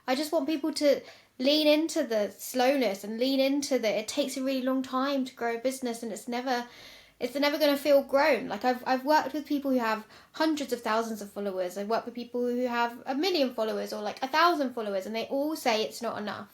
I just want people to lean into the slowness and lean into the, it takes a really long time to grow a business, and it's never going to feel grown. Like I've worked with people who have hundreds of thousands of followers. I've worked with people who have 1 million followers or like 1,000 followers, and they all say it's not enough.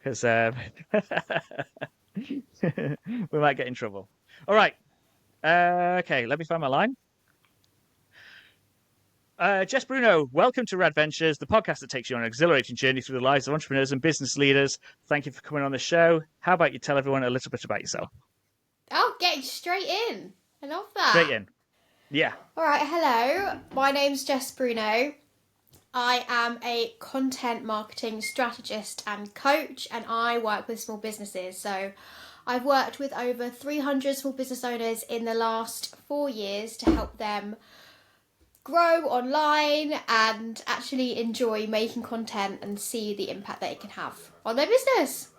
Because we might get in trouble. All right. Okay, let me find my line. Jess Bruno, welcome to Rad-Ventures, the podcast that takes you on an exhilarating journey through the lives of entrepreneurs and business leaders. Thank you for coming on the show. How about you tell everyone a little bit about yourself? Oh, getting straight in. I love that. Straight in. Yeah. All right, hello. My name's Jess Bruno. I am a content marketing strategist and coach, and I work with small businesses. So I've worked with over 300 small business owners in the last 4 years to help them grow online and actually enjoy making content and see the impact that it can have on their business.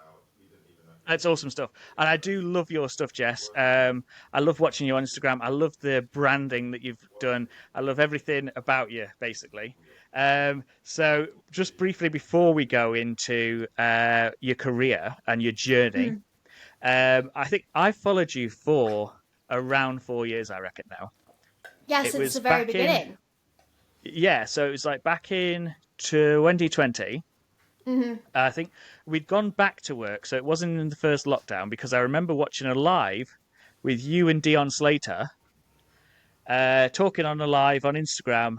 That's awesome stuff. And I do love your stuff, Jess. I love watching you on Instagram. I love the branding that you've done. I love everything about you, basically. So just briefly before we go into your career and your journey, I think I followed you for around 4 years, I reckon now. Yeah, since the very beginning. Yeah, so it was like back in 2020. I think we'd gone back to work, so it wasn't in the first lockdown, because I remember watching a live with you and Dion Slater talking on a live on Instagram,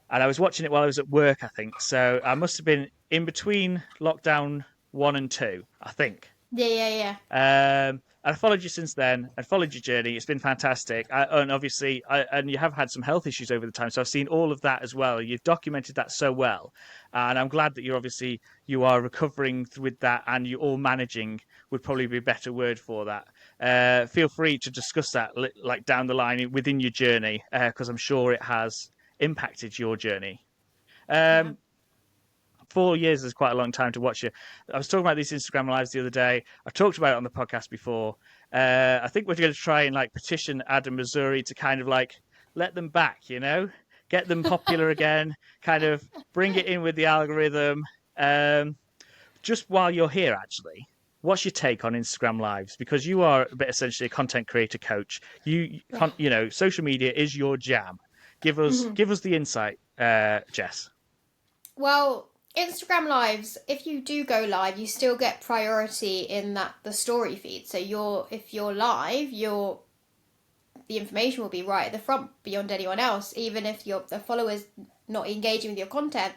and I was watching it while I was at work, I think. So I must have been in between lockdown 1 and 2, I think. Yeah. And I followed you since then. I followed your journey. It's been fantastic. And obviously, and you have had some health issues over the time. So I've seen all of that as well. You've documented that so well. And I'm glad that you are recovering with that, and you're all managing would probably be a better word for that. Feel free to discuss that like down the line within your journey, because I'm sure it has impacted your journey. 4 years is quite a long time to watch you. I was talking about these Instagram lives the other day. I've talked about it on the podcast before. I think we're going to try and like petition Adam Missouri to kind of like let them back, get them popular again, kind of bring it in with the algorithm. Just while you're here, actually, what's your take on Instagram lives? Because you are a bit essentially a content creator coach. Social media is your jam. Give us the insight, Jess. Well, Instagram lives, if you do go live, you still get priority in the story feed. So if you're live, the information will be right at the front beyond anyone else. Even if the followers not engaging with your content,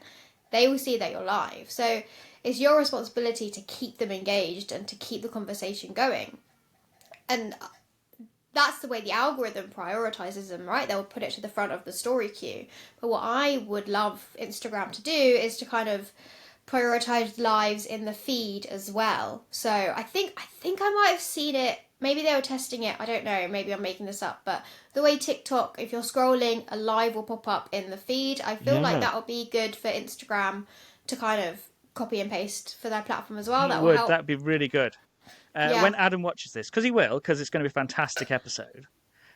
they will see that you're live. So it's your responsibility to keep them engaged and to keep the conversation going. And that's the way the algorithm prioritizes them, right? They'll put it to the front of the story queue. But what I would love Instagram to do is to kind of prioritize lives in the feed as well. So I think I might have seen it. Maybe they were testing it. I don't know. Maybe I'm making this up. But the way TikTok, if you're scrolling, a live will pop up in the feed. I feel like that would be good for Instagram to kind of copy and paste for their platform as well. That'd be really good. When Adam watches this, because he will, because it's going to be a fantastic episode.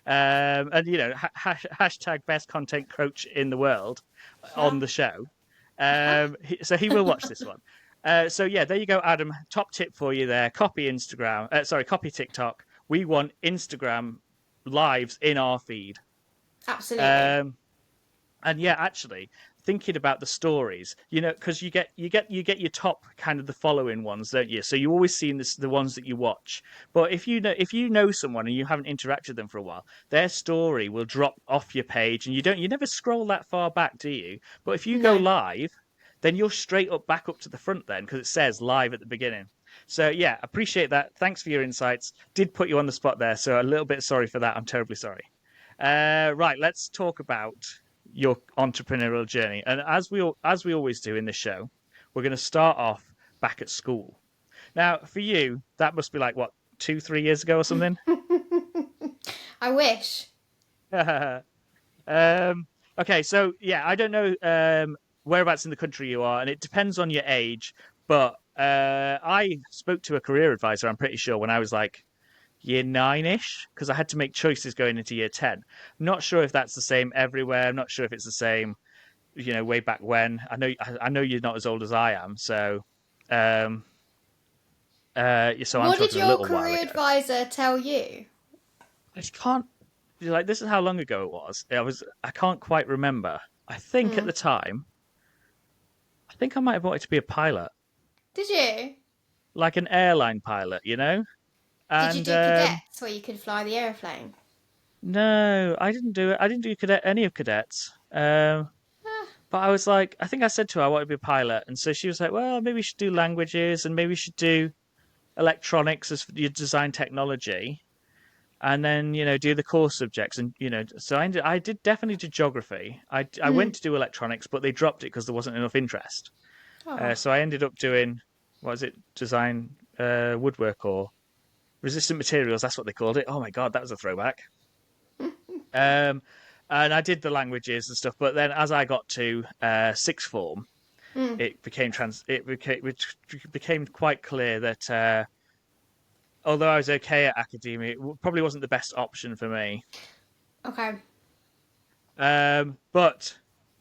And, hashtag best content coach in the world on the show. So he will watch this one. There you go, Adam. Top tip for you there. Copy TikTok. We want Instagram lives in our feed. Absolutely. And yeah, actually, thinking about the stories, because you get your top kind of the following ones, don't you? So you always see the ones that you watch. But if you know someone and you haven't interacted with them for a while, their story will drop off your page, and you never scroll that far back, do you? But if you go live, then you're straight up back up to the front then, because it says live at the beginning. So yeah, appreciate that. Thanks for your insights. Did put you on the spot there, so a little bit sorry for that. I'm terribly sorry. Right, let's talk about your entrepreneurial journey. And as we always do in this show, we're going to start off back at school. Now, for you, that must be like, what, 2-3 years ago or something? I wish. Okay, so, yeah, I don't know whereabouts in the country you are, and it depends on your age, But I spoke to a career advisor, I'm pretty sure, when I was like year nine-ish, because I had to make choices going into year 10. I'm not sure if that's the same everywhere. I'm not sure if it's the same, way back when. I know you're not as old as I am, so um, so I'm What did talking a your little while career ago. advisor tell you? I just can't like this is how long ago it was. I can't quite remember. I think at Mm. the time, I think I might have wanted to be a pilot, Did you? like an airline pilot, Did you And do cadets where you could fly the aeroplane? no, I didn't do it. I didn't do any of cadets. Ah, But I was like, I think I said to her I wanted to be a pilot, and so she was like, well, maybe you should do languages, and maybe you should do electronics as your design technology, and then do the core subjects, and so I did definitely do geography. I went mm. to do electronics, but they dropped it because there wasn't enough interest. Oh. So I ended up doing what was it, design woodwork or resistant materials. That's what they called it. Oh my god, that was a throwback. Um, and I did the languages and stuff, but then as I got to sixth form, Mm. it became quite clear that although I was okay at academia, it probably wasn't the best option for me. Okay. But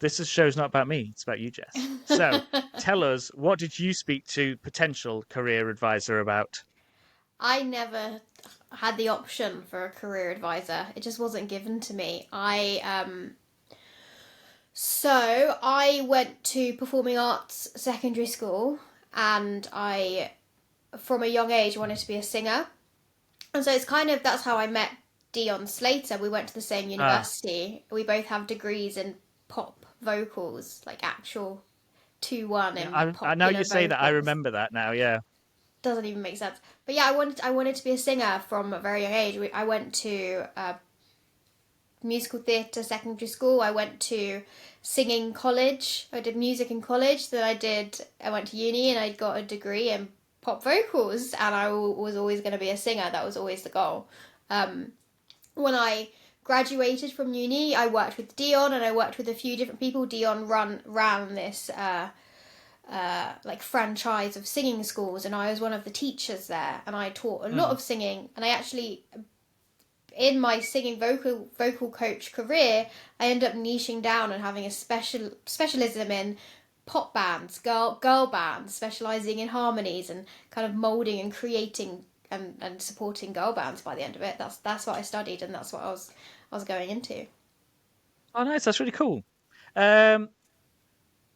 show's not about me; it's about you, Jess. So tell us, what did you speak to potential career advisor about? I never had the option for a career advisor. It just wasn't given to me. I went to performing arts secondary school, and I from a young age wanted to be a singer. And so it's kind of that's how I met Dion Slater. We went to the same Ah, university. We both have degrees in pop vocals, like actual 2-1 yeah, in I now popular you say that I vocals. remember that now. Yeah. Doesn't even make sense. But yeah, I wanted to be a singer from a very young age. I went to musical theatre secondary school. I went to singing college. I did music in college. I went to uni and I got a degree in pop vocals. And I was always going to be a singer. That was always the goal. When I graduated from uni, I worked with Dion and I worked with a few different people. Dion ran this like franchise of singing schools, and I was one of the teachers there, and I taught a lot Mm. of singing. And I actually, in my singing vocal coach career, I ended up niching down and having a specialism in pop bands, girl bands, specializing in harmonies and kind of molding and creating and supporting girl bands. By the end of it, that's what I studied, and that's what I was going into. Oh, nice. That's really cool. Um,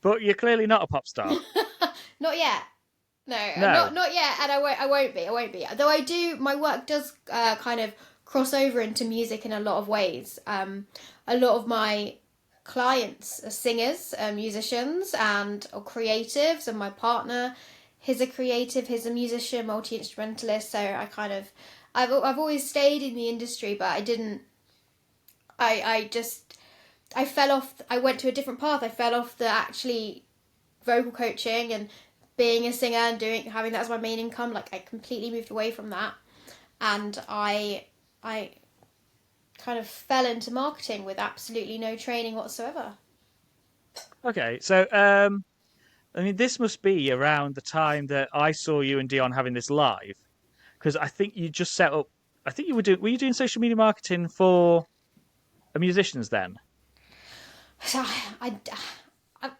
but you're clearly not a pop star. Not yet. No, not No. not yet, and I won't be. I won't be. Though I do, my work does kind of cross over into music in a lot of ways. A lot of my clients are singers, musicians, and or creatives, and my partner, he's a creative, he's a musician, multi instrumentalist. So I've always stayed in the industry, but I didn't. I just I fell off. I went to a different path. I fell off the actually vocal coaching and being a singer and having that as my main income. Like I completely moved away from that, and I kind of fell into marketing with absolutely no training whatsoever. Okay. So, I mean, this must be around the time that I saw you and Dion having this live, because I think you just set up. I think you were you doing social media marketing for musicians then? So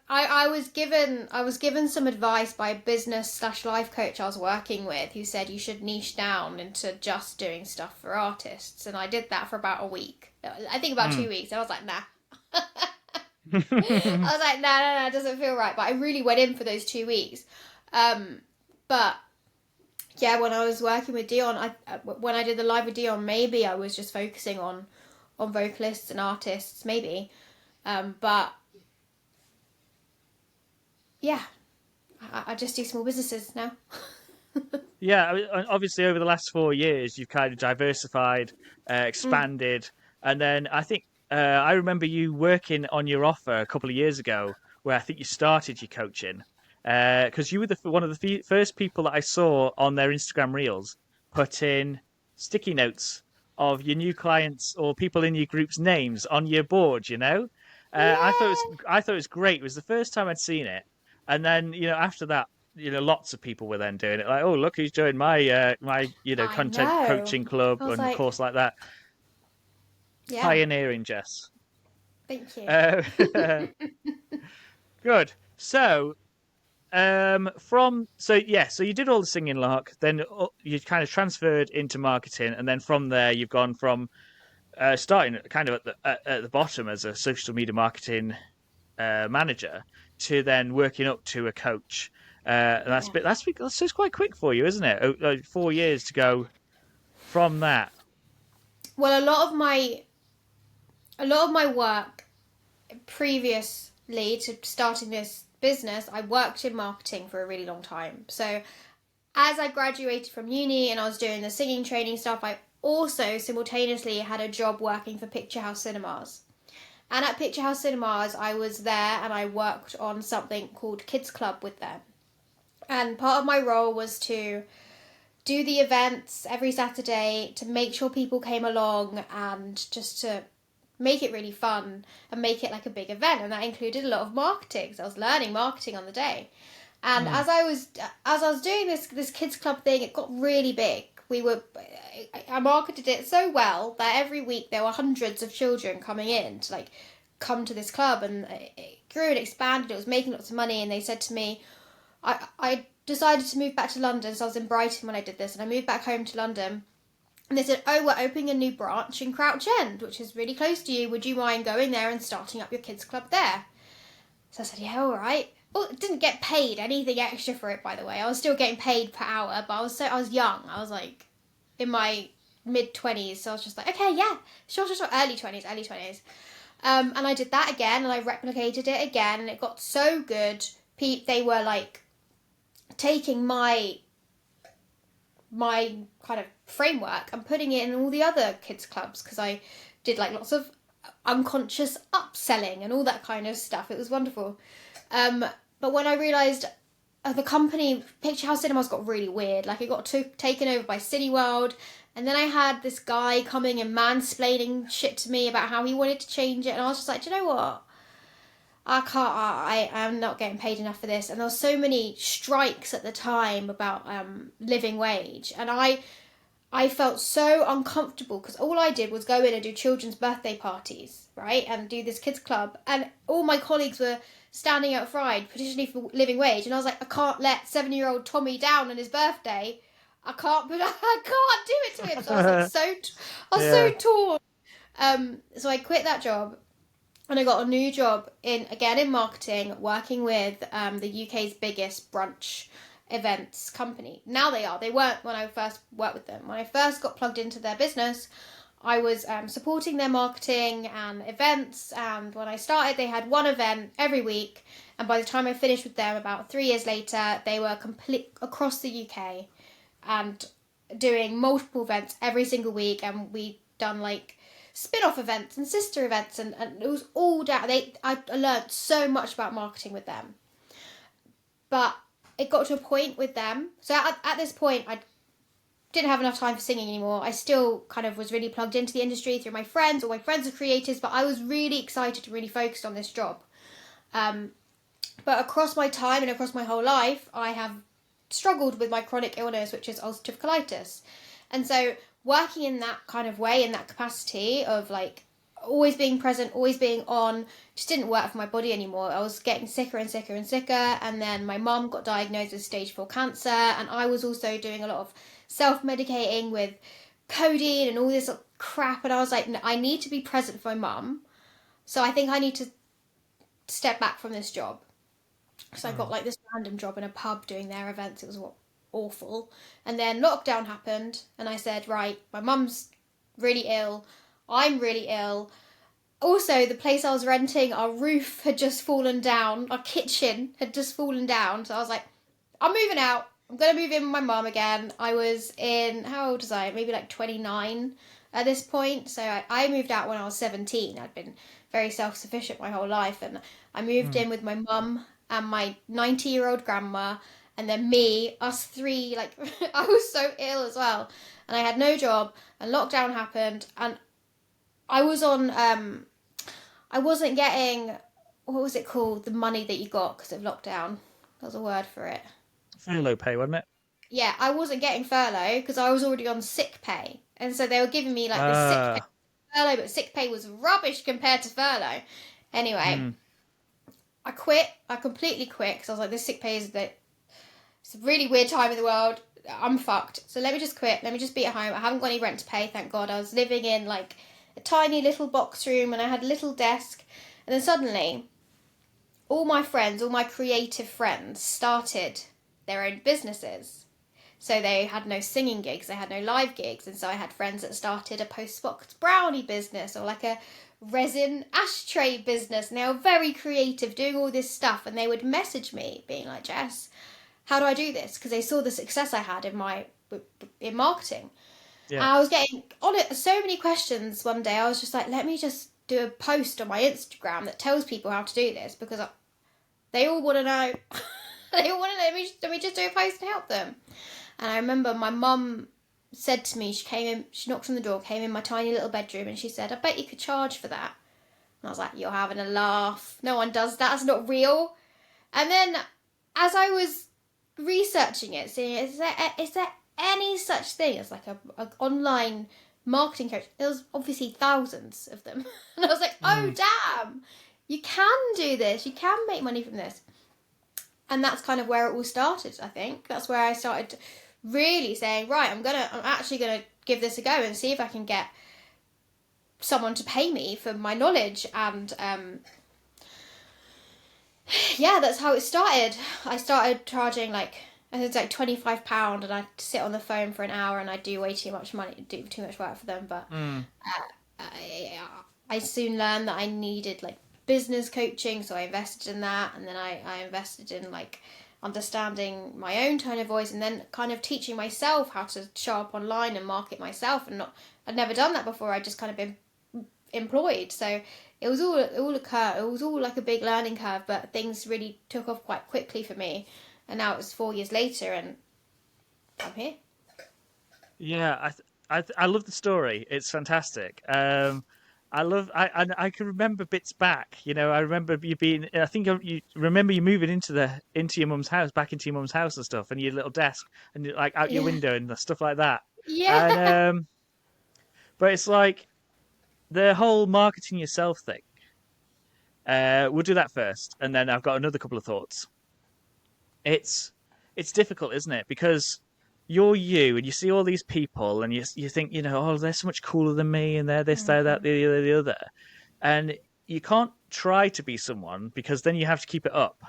I was given some advice by a business/life coach I was working with, who said you should niche down into just doing stuff for artists, and I did that for about a week. I think about Mm. 2 weeks. I was like, nah. I was like, nah, nah, nah, it doesn't feel right. But I really went in for those 2 weeks. But yeah, when I was working with Dion, when I did the live with Dion, maybe I was just focusing on vocalists and artists, maybe. But yeah, I just do small businesses now. Yeah, I mean, obviously over the last 4 years, you've kind of diversified, Mm. expanded, and then I think I remember you working on your offer a couple of years ago, where I think you started your coaching, because you were one of the first people that I saw on their Instagram reels put in sticky notes of your new clients or people in your group's names on your board. I thought Yeah. I thought it was great. It was the first time I'd seen it, and then after that. lots of people were then doing it. Like, oh, look, who's joined my I content know. coaching club I was and like, course like that. yeah, Pioneering, Jess. thank you. Uh, good. So, so you did all the singing lark, then you kind of transferred into marketing, and then from there you've gone from starting kind of at the bottom as a social media marketing manager to then working up to a coach. And Yeah. that's just quite quick for you, isn't it? 4 years to go from that. Well, a lot of my work previously to starting this business, I worked in marketing for a really long time. So as I graduated from uni and I was doing the singing training stuff, I also simultaneously had a job working for Picture House Cinemas. And at Picture House Cinemas, I was there and I worked on something called Kids Club with them. And part of my role was to do the events every Saturday, to make sure people came along and just to make it really fun and make it like a big event. And that included a lot of marketing. So I was learning marketing on the day. And Mm. as I was doing this kids club thing, it got really big. I marketed it so well that every week there were hundreds of children coming in to like come to this club, and it grew and expanded. It was making lots of money, and they said to me, I decided to move back to London, so I was in Brighton when I did this, and I moved back home to London. And they said, oh, we're opening a new branch in Crouch End, which is really close to you. Would you mind going there and starting up your kids club there? So I said, yeah, all right. Well, didn't get paid anything extra for it, by the way. I was still getting paid per hour, but I was young. I was like in my mid-20s, so I was just like, okay, yeah, sure, early 20s. And I did that again, and I replicated it again, and it got so good. They were like taking my kind of framework and putting it in all the other kids clubs, because I did like lots of unconscious upselling and all that kind of stuff. It was wonderful. But when I realised the company, Picture House Cinemas, got really weird. Like, it got taken over by Cineworld, and then I had this guy coming and mansplaining shit to me about how he wanted to change it, and I was just like, do you know what? I can't. I am not getting paid enough for this. And there were so many strikes at the time about living wage, and I felt so uncomfortable because all I did was go in and do children's birthday parties, right, and do this kids club, and all my colleagues were standing outside petitioning for living wage, and I was like, I can't let 7-year-old Tommy down on his birthday. I can't do it to him. So I was like I was Yeah. so torn. So I quit that job, and I got a new job in marketing, working with the UK's biggest brunch events company. Now they weren't when I first worked with them. When I first got plugged into their business, I was supporting their marketing and events, and when I started they had one event every week, and by the time I finished with them about 3 years later, they were complete across the UK and doing multiple events every single week, and we done like spin-off events and sister events, and it was all down. I learned so much about marketing with them. But it got to a point with them. So at this point, I didn't have enough time for singing anymore. I still kind of was really plugged into the industry through my friends. All my friends are creators, but I was really excited and really focused on this job. But across my time and across my whole life, I have struggled with my chronic illness, which is ulcerative colitis. And so working in that kind of way, in that capacity of like always being present, always being on, just didn't work for my body anymore. I was getting sicker and sicker and sicker, and then my mum got diagnosed with stage 4 cancer, and I was also doing a lot of self-medicating with codeine and all this crap, and I was like, no, I need to be present for my mum, so I think I need to step back from this job. So I got like this random job in a pub doing their events. It was awful. And then lockdown happened, and I said, right, my mum's really ill, I'm really ill. Also, the place I was renting, our roof had just fallen down, our kitchen had just fallen down. So I was like, I'm moving out. I'm going to move in with my mum again. I was how old was I? Maybe like 29 at this point. So I moved out when I was 17. I'd been very self-sufficient my whole life. And I moved in with my mum and my 90-year-old grandma, and then me, us three. Like, I was so ill as well. And I had no job, and lockdown happened, and I was on, I wasn't getting, what was it called? The money that you got because of lockdown. There was a word for it. Furlough pay, wasn't it? Yeah, I wasn't getting furlough because I was already on sick pay, and so they were giving me like this sick pay Ah, furlough, but sick pay was rubbish compared to furlough. Anyway, mm, I quit. I completely quit because I was like, this sick pay is the it's a really weird time in the world. I'm fucked. So let me just quit. Let me just be at home. I haven't got any rent to pay, thank God. I was living in like a tiny little box room and I had a little desk. And then suddenly, all my friends, all my creative friends started their own businesses. So they had no singing gigs, they had no live gigs. And so I had friends that started a post-box brownie business or like a resin ashtray business. And they were very creative, doing all this stuff. And they would message me being like, Jess, how do I do this? Because they saw the success I had in marketing. yeah. And I was getting on it so many questions one day. I was just like, let me just do a post on my Instagram that tells people how to do this because they all want to know. They all want to know. Let me just do a post and help them. And I remember my mum said to me, she came in, she knocked on the door, came in my tiny little bedroom, and she said, I bet you could charge for that. And I was like, you're having a laugh. No one does that. That's not real. And then as I was researching it, seeing is there any such thing as like a online marketing coach? There was obviously thousands of them, and I was like, oh Mm. damn, you can do this. You can make money from this, and that's kind of where it all started. I think that's where I started really saying, right, I'm actually gonna give this a go and see if I can get someone to pay me for my knowledge and yeah, that's how it started. I started charging like I think it's like £25, and I'd sit on the phone for an hour, and I'd do way too much money, do too much work for them. But Mm. I, I soon learned that I needed like business coaching, so I invested in that, and then I invested in like understanding my own tone of voice, and then kind of teaching myself how to show up online and market myself. And not I'd never done that before. I'd just kind of been employed, so it was all like a big learning curve, but things really took off quite quickly for me, and now it's 4 years later and I'm here. Yeah, I love the story. It's fantastic. I can remember bits back. You know, I remember you being. I think you remember you moving into your mum's house, back into your mum's house and stuff, and your little desk and like out your Yeah. window and stuff like that. And Yeah. but it's like the whole marketing yourself thing. We'll do that first, and then I've got another couple of thoughts. It's it's difficult, isn't it? Because you're you, and you see all these people, and you think, you know, oh, they're so much cooler than me, and they're this, they're that, the other, and you can't try to be someone because then you have to keep it up.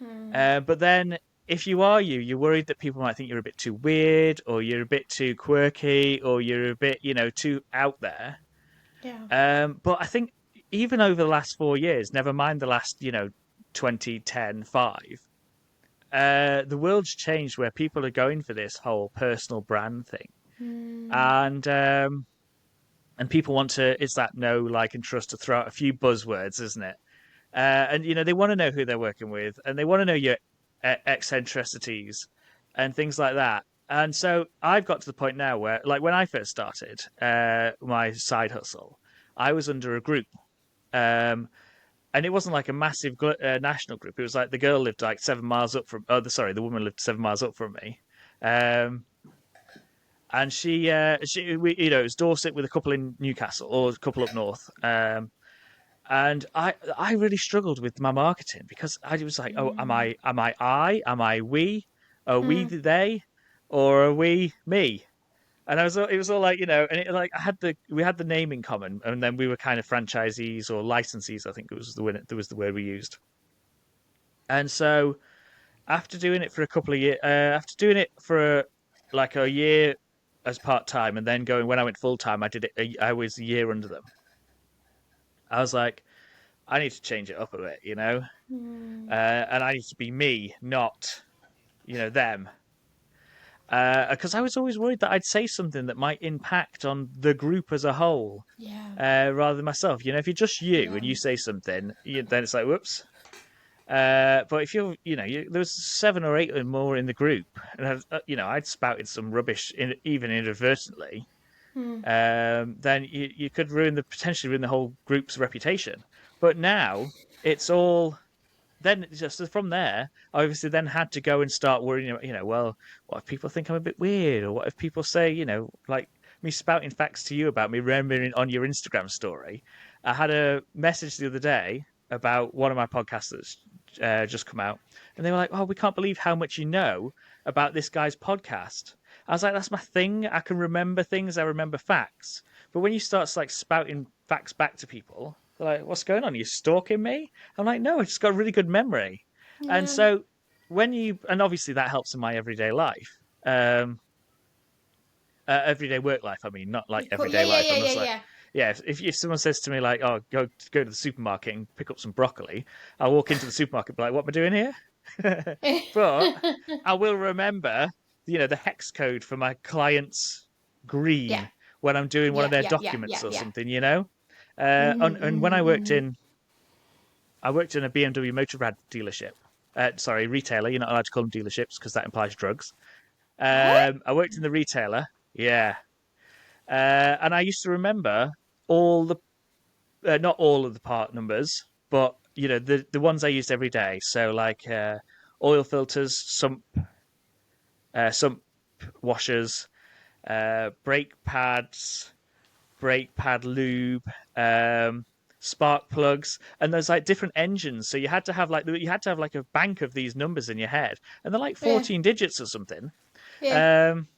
But then if you are you, you're worried that people might think you're a bit too weird, or you're a bit too quirky, or you're a bit, you know, too out there. Yeah. But I think even over the last 4 years, never mind the last, you know, 2010, 5. The world's changed where people are going for this whole personal brand thing, Mm. and people want to. It's that know, like, and trust to throw out a few buzzwords, isn't it? And you know they want to know who they're working with, and they want to know your eccentricities and things like that. And so I've got to the point now where, like, when I first started my side hustle, I was under a group. Um, and it wasn't like a massive national group. It was like the girl lived like 7 miles up from. Oh, sorry, the woman lived 7 miles up from me, um, and you know, it was Dorset with a couple in Newcastle or a couple up north. And I really struggled with my marketing because I was like, oh, Mm. am I we, are we Mm. they, or are we me? And it was all like, you know, and like we had the name in common, and then we were kind of franchisees or licensees. I think it was the word we used. And so after doing it for a couple of years, after doing it for like a year as part time, and then going when I went full time, I did it. I was a year under them. I was like, I need to change it up a bit, you know, Mm. and I need to be me, not them. Because I was always worried that I'd say something that might impact on the group as a whole, Yeah. rather than myself. You know, if you're just you Yeah. and you say something, then it's like, whoops. But if there was 7 or 8 or more in the group, and I'd spouted some rubbish even inadvertently. Mm. Then you could potentially ruin the whole group's reputation. But now it's all then just from there, I obviously then had to go and start worrying about, well, what if people think I'm a bit weird, or what if people say, like me spouting facts to you about me remembering on your Instagram story. I had a message the other day about one of my podcasts that's just come out, and they were like, "Oh, we can't believe how much you know about this guy's podcast." I was like, "That's my thing. I can remember things. I remember facts." But when you start like spouting facts back to people, they're like, "What's going on? Are you stalking me?" I'm like, "No, I just got a really good memory." And Yeah. so and obviously that helps in my everyday life, everyday work life. I mean, not like Yeah, everyday yeah, life. yeah, I'm yeah, just like, yeah. yeah. If someone says to me like, "Oh, go to the supermarket and pick up some broccoli," I'll walk into the supermarket, and be like, "What am I doing here?" But I will remember, the hex code for my client's Yeah, green when I'm doing one of yeah, their yeah, yeah, documents yeah, or yeah. something. And when I worked in a BMW Motorrad dealership. Sorry, retailer. You're not allowed to call them dealerships because that implies drugs. What? I worked in the retailer. Yeah. And I used to remember all the not all of the part numbers, but the ones I used every day. So like oil filters, sump washers, brake pads, brake pad lube, um, spark plugs, and there's like different engines. So you had to have like a bank of these numbers in your head, and they're like Yeah, 14 digits or something. yeah. Um,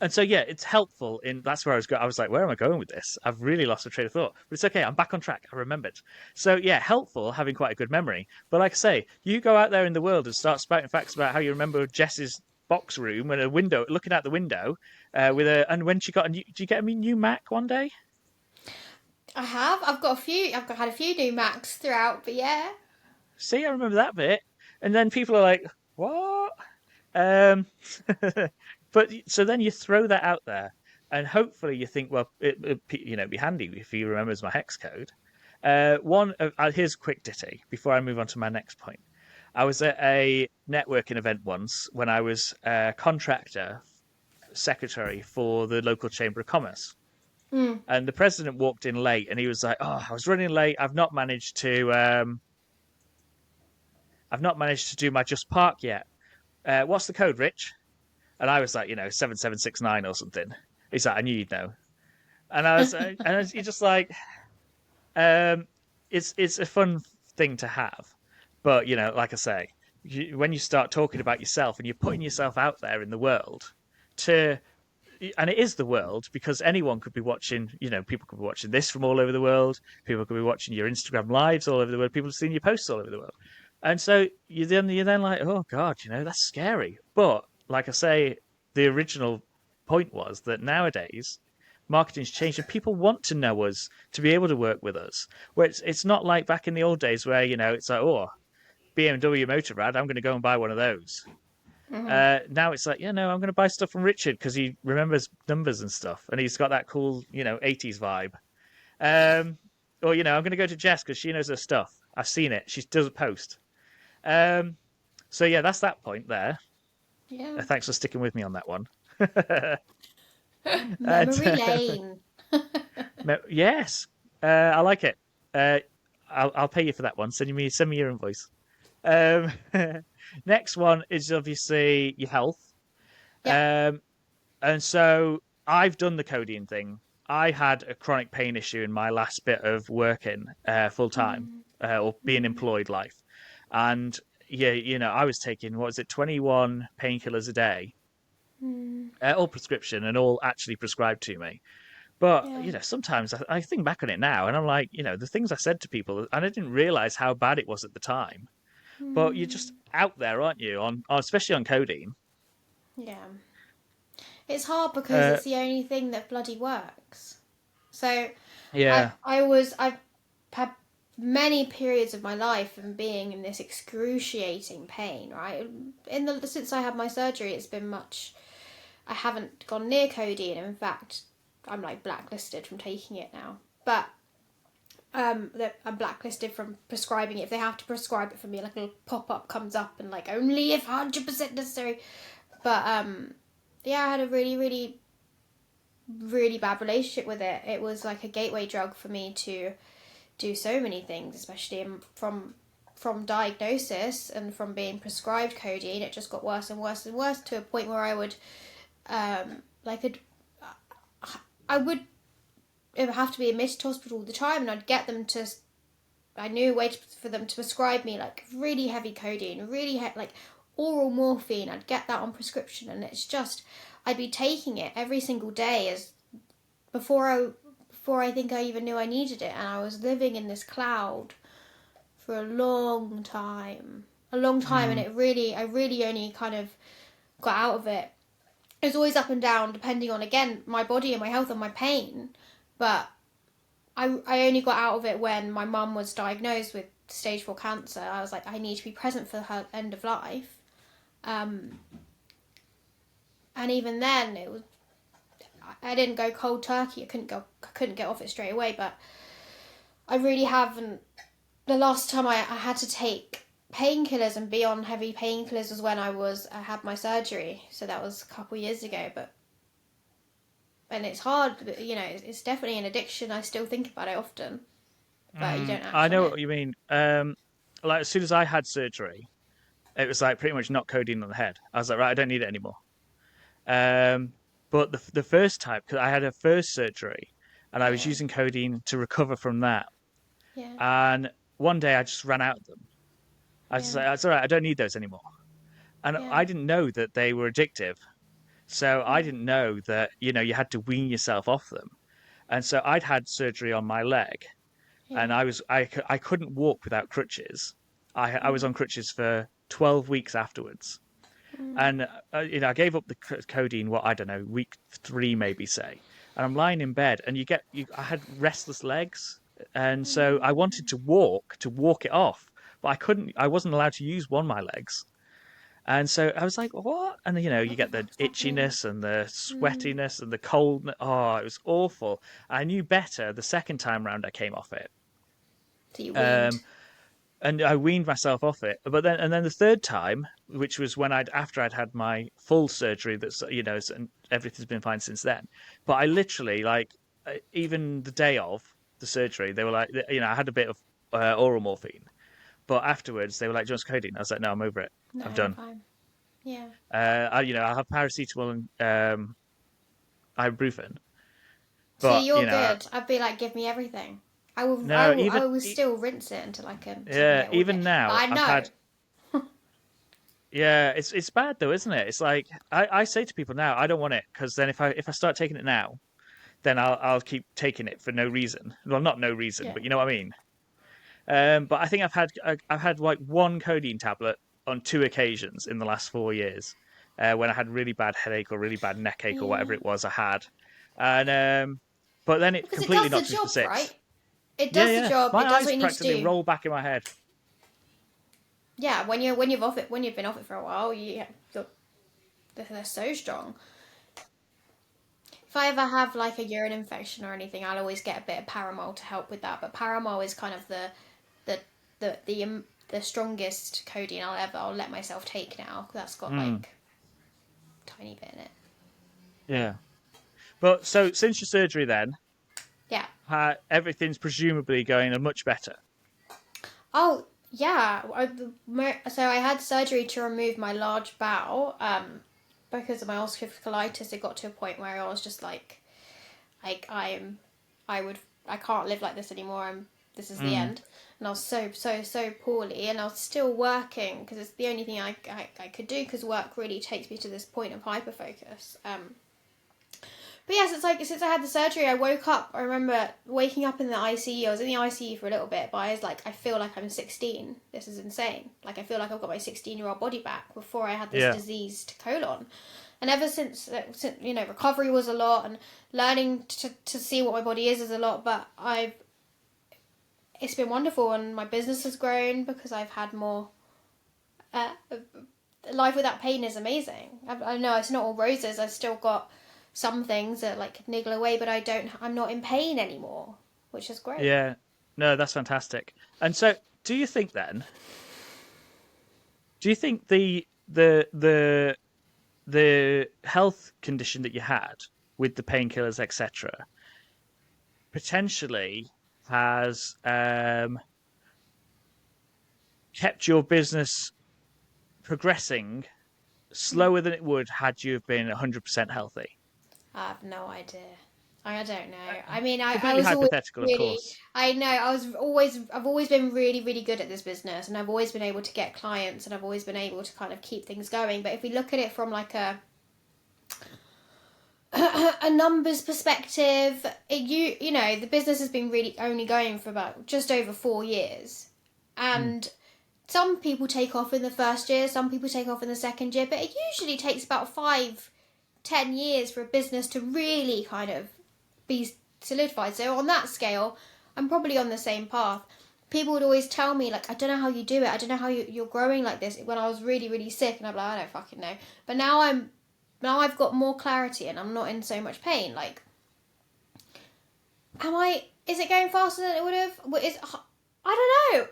and so yeah, it's helpful in that's where I was going. I was like, where am I going with this? I've really lost a train of thought, but it's okay. I'm back on track. I remembered. So yeah, helpful having quite a good memory. But like I say, you go out there in the world and start spouting facts about how you remember Jess's box room and a window, looking out the window, and when she got did you get a new Mac one day? I have. I've got a few. Had a few new Macs throughout, but yeah. See, I remember that bit. And then people are like, what? Um, but so then you throw that out there, and hopefully you think, well, it'd be handy if he remembers my hex code. Here's a quick ditty before I move on to my next point. I was at a networking event once when I was a contractor secretary for the local chamber of commerce, Mm. and the president walked in late, and he was like, "Oh, I was running late. I've not managed to do my Just Park yet. What's the code, Rich?" And I was like, 7769 or something. He's like, I knew you'd know. You're just like, um, it's a fun thing to have, but like I say, when you start talking about yourself and you're putting yourself out there in the world, to and it is the world because anyone could be watching. People could be watching this from all over the world. People could be watching your Instagram lives all over the world. People have seen your posts all over the world, and so you're then like, oh god, that's scary. But like I say, the original point was that nowadays marketing's changed and people want to know us to be able to work with us. Where it's not like back in the old days where it's like, oh, BMW Motorrad, I'm going to go and buy one of those. Mm-hmm. Now it's like, no, I'm going to buy stuff from Richard because he remembers numbers and stuff, and he's got that cool, 80s vibe. Um, or I'm going to go to Jess because she knows her stuff. I've seen it. She does a post. Um, so yeah, that's that point there. Yeah. Thanks for sticking with me on that one. and, Memory lane. yes, I like it. I'll pay you for that one. Send me your invoice. Um, next one is obviously your health. Yeah. Um, And so I've done the codeine thing. I had a chronic pain issue in my last bit of working full time Mm. or being Mm. employed life. And yeah, I was taking, what was it, 21 painkillers a day, Mm. all prescription and all actually prescribed to me. But, Yeah. sometimes I think back on it now and I'm like, the things I said to people, and I didn't realize how bad it was at the time. But you're just Mm. out there, aren't you, especially on codeine. Yeah. It's hard because Uh, it's the only thing that bloody works. So yeah. I've had many periods of my life and being in this excruciating pain, right? Since I had my surgery, it's been much. I haven't gone near codeine. In fact, I'm like blacklisted from taking it now. But I'm blacklisted from prescribing it. If they have to prescribe it for me, like a little pop up comes up and like only if 100% necessary. But yeah, I had a really, really, really bad relationship with it. It was like a gateway drug for me to do so many things, especially from from diagnosis and from being prescribed codeine, it just got worse and worse and worse to a point where I would, like, I would have to be admitted to hospital all the time, and I'd get them to. I knew a way for them to prescribe me like really heavy codeine, like oral morphine. I'd get that on prescription, and it's just I'd be taking it every single day as before I think I even knew I needed it, and I was living in this cloud for a long time, and I really only kind of got out of it. It was always up and down depending on, again, my body and my health and my pain, but I only got out of it when my mum was diagnosed with stage 4 cancer. I was like, I need to be present for her end of life. And even then, I didn't go cold turkey. I couldn't get off it straight away, but I really haven't. The last time I had to take painkillers and be on heavy painkillers was when I had my surgery. So that was a couple of years ago, and it's hard, it's definitely an addiction. I still think about it often, but you don't act I know on it. what you mean. Like as soon as I had surgery, it was like pretty much knock codeine on the head. I was like, right, I don't need it anymore. But the first time, because I had a first surgery, and I was Yeah, using codeine to recover from that, yeah, and one day I just ran out of them. I was just yeah, like, it's all right, I don't need those anymore. And yeah, I didn't know that they were addictive. So I yeah, didn't know that, you had to wean yourself off them. And so I'd had surgery on my leg, and yeah. I couldn't walk without crutches. I was Mm, on crutches for 12 weeks afterwards. mm, And I gave up the codeine, what, I don't know, week 3 maybe, say. And I'm lying in bed, and I had restless legs, and so I wanted to walk it off, but I couldn't. I wasn't allowed to use one of my legs. And so I was like, what? And you what the get the fuck's happening? itchiness and the Mm. sweatiness and the cold. Oh, it was awful. I knew better the second time round I came off it. So you Um, weaned. and I weaned myself off it. But then the third time, which was when after I'd had my full surgery, and everything's been fine since then. But I literally, like, even the day of the surgery, they were like, I had a bit of oral morphine, but afterwards they were like, "Do you want some codeine?" I was like, "No, I'm over it. No, I'm I'm done." fine. Yeah. I have paracetamol and ibuprofen, See, but you're good. I'd be like, give me everything. no, I will still rinse it until I can yeah, get all of it. even But now I I've know. had. Yeah, it's bad though, isn't it? It's like I say to people now, I don't want it because then if I start taking it now, then I'll keep taking it for no reason. Well, not no reason, Yeah. but you know what I mean. But I think I've had like one codeine tablet on 2 occasions in the last 4 years, when I had really bad headache or really bad neck ache or whatever Yeah. it was I had, and but then it Because it completely does the knocked me for job, six. right? It Yeah, does the yeah, job. my It does eyes what it needs to practically do. roll back in my head. Yeah, when you've been off it for a while, they're so strong. If I ever have like a urine infection or anything, I'll always get a bit of Paramol to help with that. But Paramol is kind of the the strongest codeine I'll let myself take now. That's got Mm, like a tiny bit in it. yeah, but so since your surgery, then Yeah. everything's presumably going much better. Oh yeah. So I had surgery to remove my large bowel. Because of my ulcerative colitis, it got to a point where I was just like I would, I can't live like this anymore. This is the Mm, end. And I was so poorly, and I was still working because it's the only thing I could do because work really takes me to this point of hyperfocus. But yes, it's like since I had the surgery, I woke up. I remember waking up in the ICU. I was in the ICU for a little bit, but I was like, I feel like I'm 16. This is insane. Like I feel like I've got my 16-year-old body back before I had this yeah, diseased colon. And ever since recovery was a lot, and learning to see what my body is a lot. But it's been wonderful, and my business has grown because I've had more. Uh, Life without pain is amazing. I know it's not all roses. I've still got some things that like niggle away, but I'm not in pain anymore, which is great. yeah. No, that's fantastic. And so, do you think then? Do you think the health condition that you had with the painkillers, etc., potentially has kept your business progressing slower than it would had you have been 100% healthy? I have no idea. I don't know. I mean, I Completely was always hypothetical, of really, course. I know, I've always been really, really good at this business, and I've always been able to get clients, and I've always been able to kind of keep things going. But if we look at it from like a numbers perspective, you know, the business has been really only going for about just over 4 years, Mm. and some people take off in the first year, some people take off in the second year, but it usually takes about 5-10 years for a business to really kind of be solidified. So on that scale, I'm probably on the same path. People would always tell me, like, I don't know how you do it. I don't know how you're growing like this. When I was really, really sick, and I'm like, I don't fucking know. But now I've got more clarity, and I'm not in so much pain. Like, is it going faster than it would have? I don't know.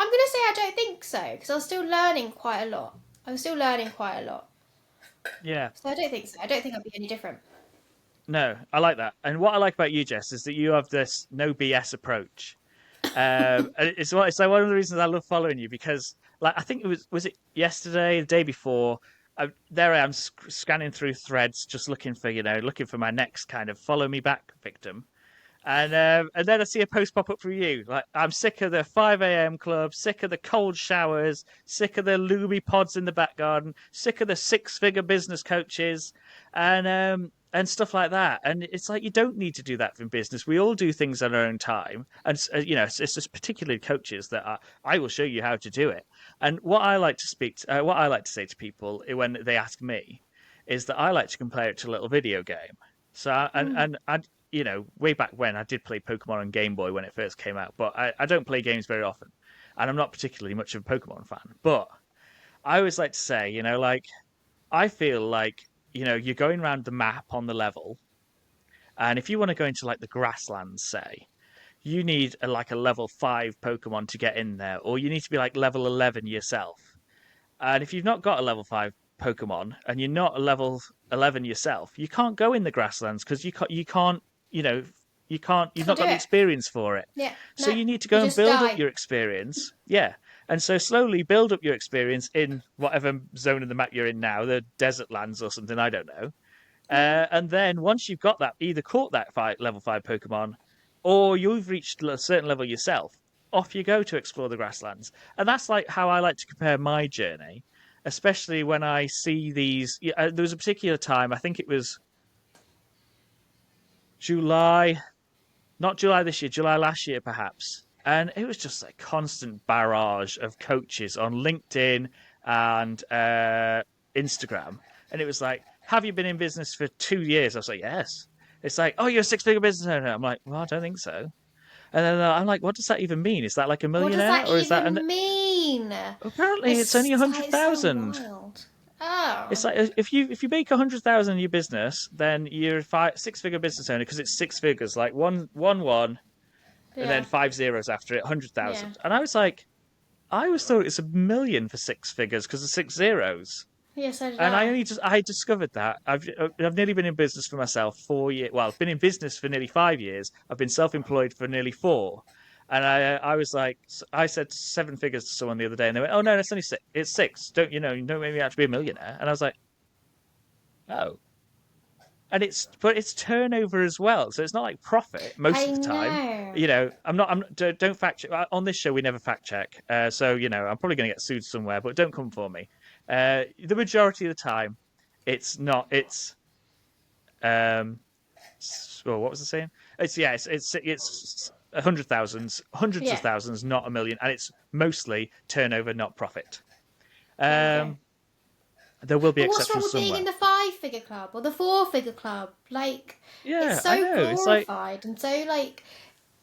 I'm going to say I don't think so, because I'm still learning quite a lot. Yeah. So I don't think so. I don't think I'll be any different. No, I like that. And what I like about you, Jess, is that you have this no BS approach. And it's like one of the reasons I love following you because, like, I think was it yesterday, the day before. There I am scanning through threads, just looking for looking for my next kind of follow me back victim. And then I see a post pop up from you. Like, I'm sick of the 5 a.m. club, sick of the cold showers, sick of the loomy pods in the back garden, sick of the 6-figure business coaches, and stuff like that. And it's like you don't need to do that in business. We all do things at our own time, and it's just particularly coaches that I will show you how to do it. And what I like what I like to say to people when they ask me, is that I like to compare it to a little video game. So and I way back when I did play Pokemon on Game Boy when it first came out, but I don't play games very often, and I'm not particularly much of a Pokemon fan. But I always like to say, like I feel like you're going around the map on the level, and if you want to go into like the grasslands, say, you need like a level 5 Pokemon to get in there, or you need to be like level 11 yourself. And if you've not got a level 5 Pokemon and you're not a level 11 yourself, you can't go in the grasslands because you know, you've Can't not do got the it. experience for it. Yeah, So no, you need to you go and just build up die. your experience. Yeah. And so slowly build up your experience in whatever zone of the map you're in now, the desert lands or something, I don't know. And then once you've got that, either caught that level 5 Pokemon or you've reached a certain level yourself, off you go to explore the grasslands. And that's like how I like to compare my journey, especially when I see these. There was a particular time, I think it was July, not July this year, July last year, perhaps. And it was just a constant barrage of coaches on LinkedIn and Instagram. And it was like, have you been in business for 2 years? I was like, yes. It's like, oh, you're a 6-figure business owner. I'm like, well, I don't think so. And then I'm like, what does that even mean? Is that like a What does millionaire, that or is that an? even mean? Apparently, it's only a hundred That is so thousand. wild. Oh, It's like if you make 100,000 in your business, then you're a 6-figure business owner because it's 6 figures, like one, and then yeah, 5 zeros after it, yeah. 100,000. And I was like, I always thought it's a million for 6 figures because of 6 zeros. Yeah, so did And I. I discovered that I've nearly been in business for myself 4 years. Well, I've been in business for nearly 5 years. I've been self-employed for nearly 4. And I was like, I said 7 figures to someone the other day, and they went, "Oh no, it's only 6. It's 6. You don't make me out to be a millionaire." And I was like, "Oh." And but it's turnover as well, so it's not like profit most I of the time. know. Don't fact check on this show. We never fact check, so I'm probably going to get sued somewhere, but don't come for me. The majority of the time, it's not. It's well, what was I saying? It's 100,000s, hundreds of Yeah, thousands, not a million, and it's mostly turnover, not profit. there you go. Um, there will be But what's wrong exceptions with being in somewhere. the 5-figure club or the 4-figure club? Like, it's Yeah, I so know. It's like glorified and so like,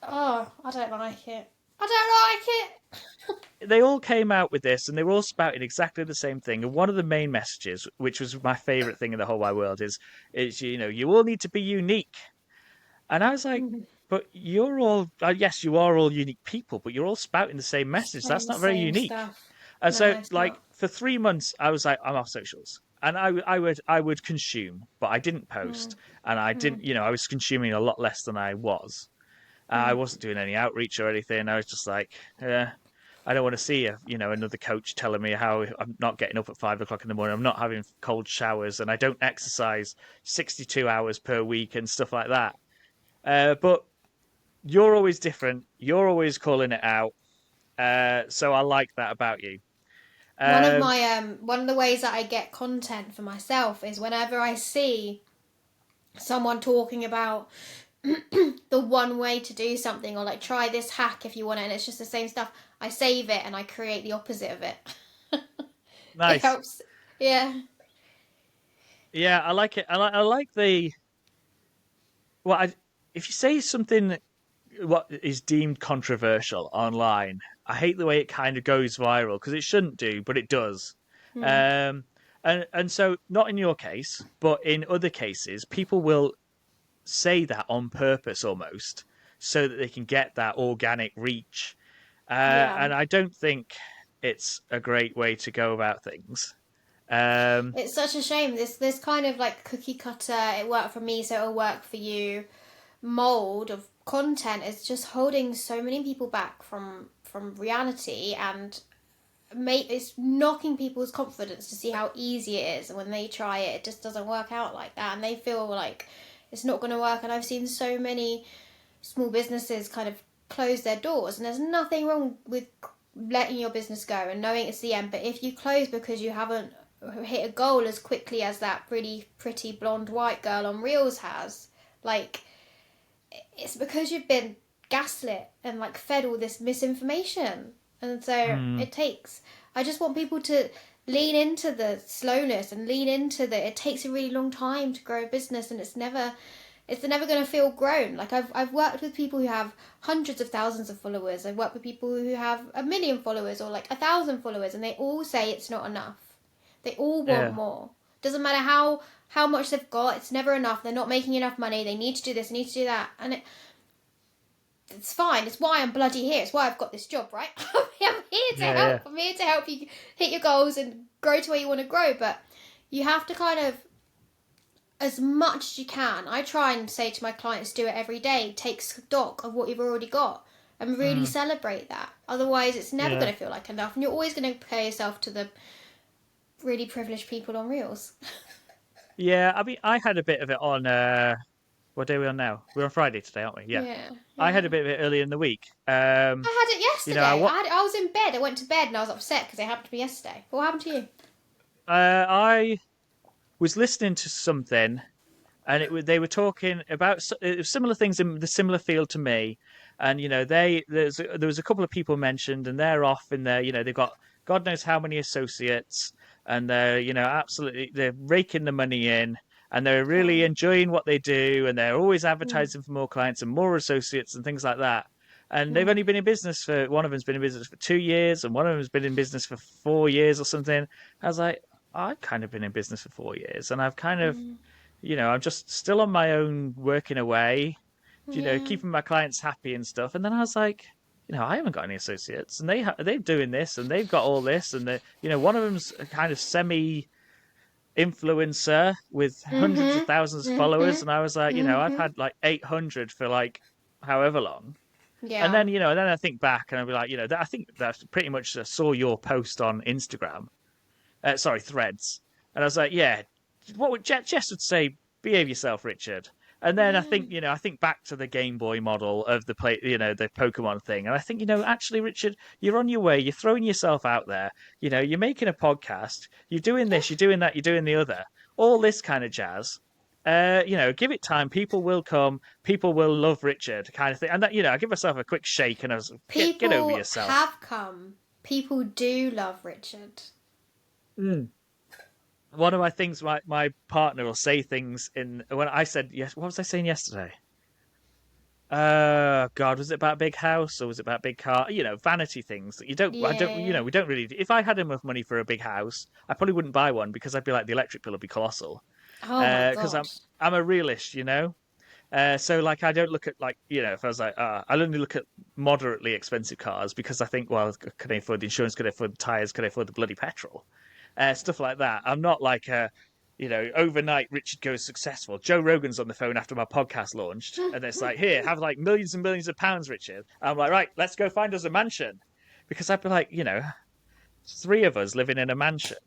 oh, I don't like it. I don't like it. they all came out with this, and they were all spouting exactly the same thing. And one of the main messages, which was my favorite thing in the whole wide world, is you all need to be unique. And I was like, but you're all, yes, you are all unique people, but you're all spouting the same message. That's Saying the not very same unique. stuff. And No, so, it's like, not. for 3 months, I was like, I'm off socials. And I would consume, but I didn't post. And I didn't, I was consuming a lot less than I was. I wasn't doing any outreach or anything. I was just like, yeah. I don't want to see another coach telling me how I'm not getting up at 5 o'clock in the morning. I'm not having cold showers, and I don't exercise 62 hours per week and stuff like that. But you're always different. You're always calling it out. So I like that about you. Um, One of the ways that I get content for myself is whenever I see someone talking about the one way to do something, or like try this hack if you want it, and it's just the same stuff, I save it and I create the opposite of it. It nice. helps. Yeah. Yeah, I like it. I like the well. If you say something what is deemed controversial online, I hate the way it kind of goes viral because it shouldn't do, but it does. Hmm. Um, and so not in your case, but in other cases, people will say that on purpose almost so that they can get that organic reach. Yeah. And I don't think it's a great way to go about things. Um, It's such a shame. This kind of like cookie cutter, it worked for me, so it'll work for you mold of content is just holding so many people back from reality, and it's knocking people's confidence to see how easy it is, and when they try it, it just doesn't work out like that, and they feel like it's not going to work. And I've seen so many small businesses kind of close their doors, and there's nothing wrong with letting your business go and knowing it's the end, but if you close because you haven't hit a goal as quickly as that really pretty blonde white girl on Reels has, like, it's because you've been gaslit and like fed all this misinformation. And so mm, it takes, I just want people to lean into the slowness and lean into the, it takes a really long time to grow a business, and it's never going to feel grown. Like I've worked with people who have hundreds of thousands of followers. I've worked with people who have 1 million followers or like 1,000 followers, and they all say it's not enough. They all want yeah, more. Doesn't matter how much they've got. It's never enough. They're not making enough money. They need to do this. They need to do that, and it's fine. It's why I'm bloody here. It's why I've got this job, right? I'm here to yeah, help. yeah, I'm here to help you hit your goals and grow to where you want to grow. But you have to kind of, as much as you can, I try and say to my clients, do it every day. Take stock of what you've already got and really mm, celebrate that. Otherwise, it's never yeah. going to feel like enough, and you're always going to compare yourself to the really privileged people on Reels. Yeah, I mean, I had a bit of it on. What day are we on now? We're on Friday today, aren't we? Yeah, Yeah, I had yeah. a bit of it earlier in the week. I had it You know, I yesterday. what I was in bed. I went to bed and I was upset because it happened to me yesterday. What happened to you? I was listening to something, and they were talking about similar things in the similar field to me, and there was a couple of people mentioned, and they're off in there. They've got God knows how many associates, and they're absolutely they're raking the money in, and they're really Oh. enjoying what they do, and they're always Mm, advertising for more clients and more associates and things like that. And they've mm, only been in business for one of them's been in business for 2 years, and one of them's been in business for 4 years or something. I was like, I've kind of been in business for 4 years, and I've kind of mm. I'm just still on my own, working away, Yeah. keeping my clients happy and stuff. And then I was like, I haven't got any associates, and they're doing this, and they've got all this, and one of them's a kind of semi influencer with hundreds of Mhm. thousands of followers, Mhm. and I was like, I've Mhm. had like 800 for like however long. And Yeah. then and then I think back, and I'll be like, I think that's pretty much saw your post on Instagram, sorry, Threads, and I was like, yeah, what would Jess would say? Behave yourself, Richard. And then Yeah. I think back to the Game Boy model of the play, the Pokemon thing, and I think, actually, Richard, you're on your way. You're throwing yourself out there. You're making a podcast. You're doing Yeah. this. You're doing that. You're doing the other. All this kind of jazz. Give it time. People will come. People will love Richard, kind of thing. And that, I give myself a quick shake, and I was get over People yourself. have come. People do love Richard. Mm. One of my things, my partner will say things in when I said yes. What was I saying yesterday? God, was it about big house or was it about big car? Vanity things that you don't. I don't. Yeah. We don't really. If I had enough money for a big house, I probably wouldn't buy one because I'd be like the electric bill would be colossal. Oh my Because god. I'm a realist. So like I don't look at like if I was like I'll only look at moderately expensive cars because I think, well, can I afford the insurance? Can I afford the tires? Can I afford the bloody petrol? Stuff like that. I'm not like overnight Richard goes successful. Joe Rogan's on the phone after my podcast launched, and it's like, here, have like millions and millions of pounds, Richard. I'm like, right, let's go find us a mansion. because I'd be like, three of us living in a mansion.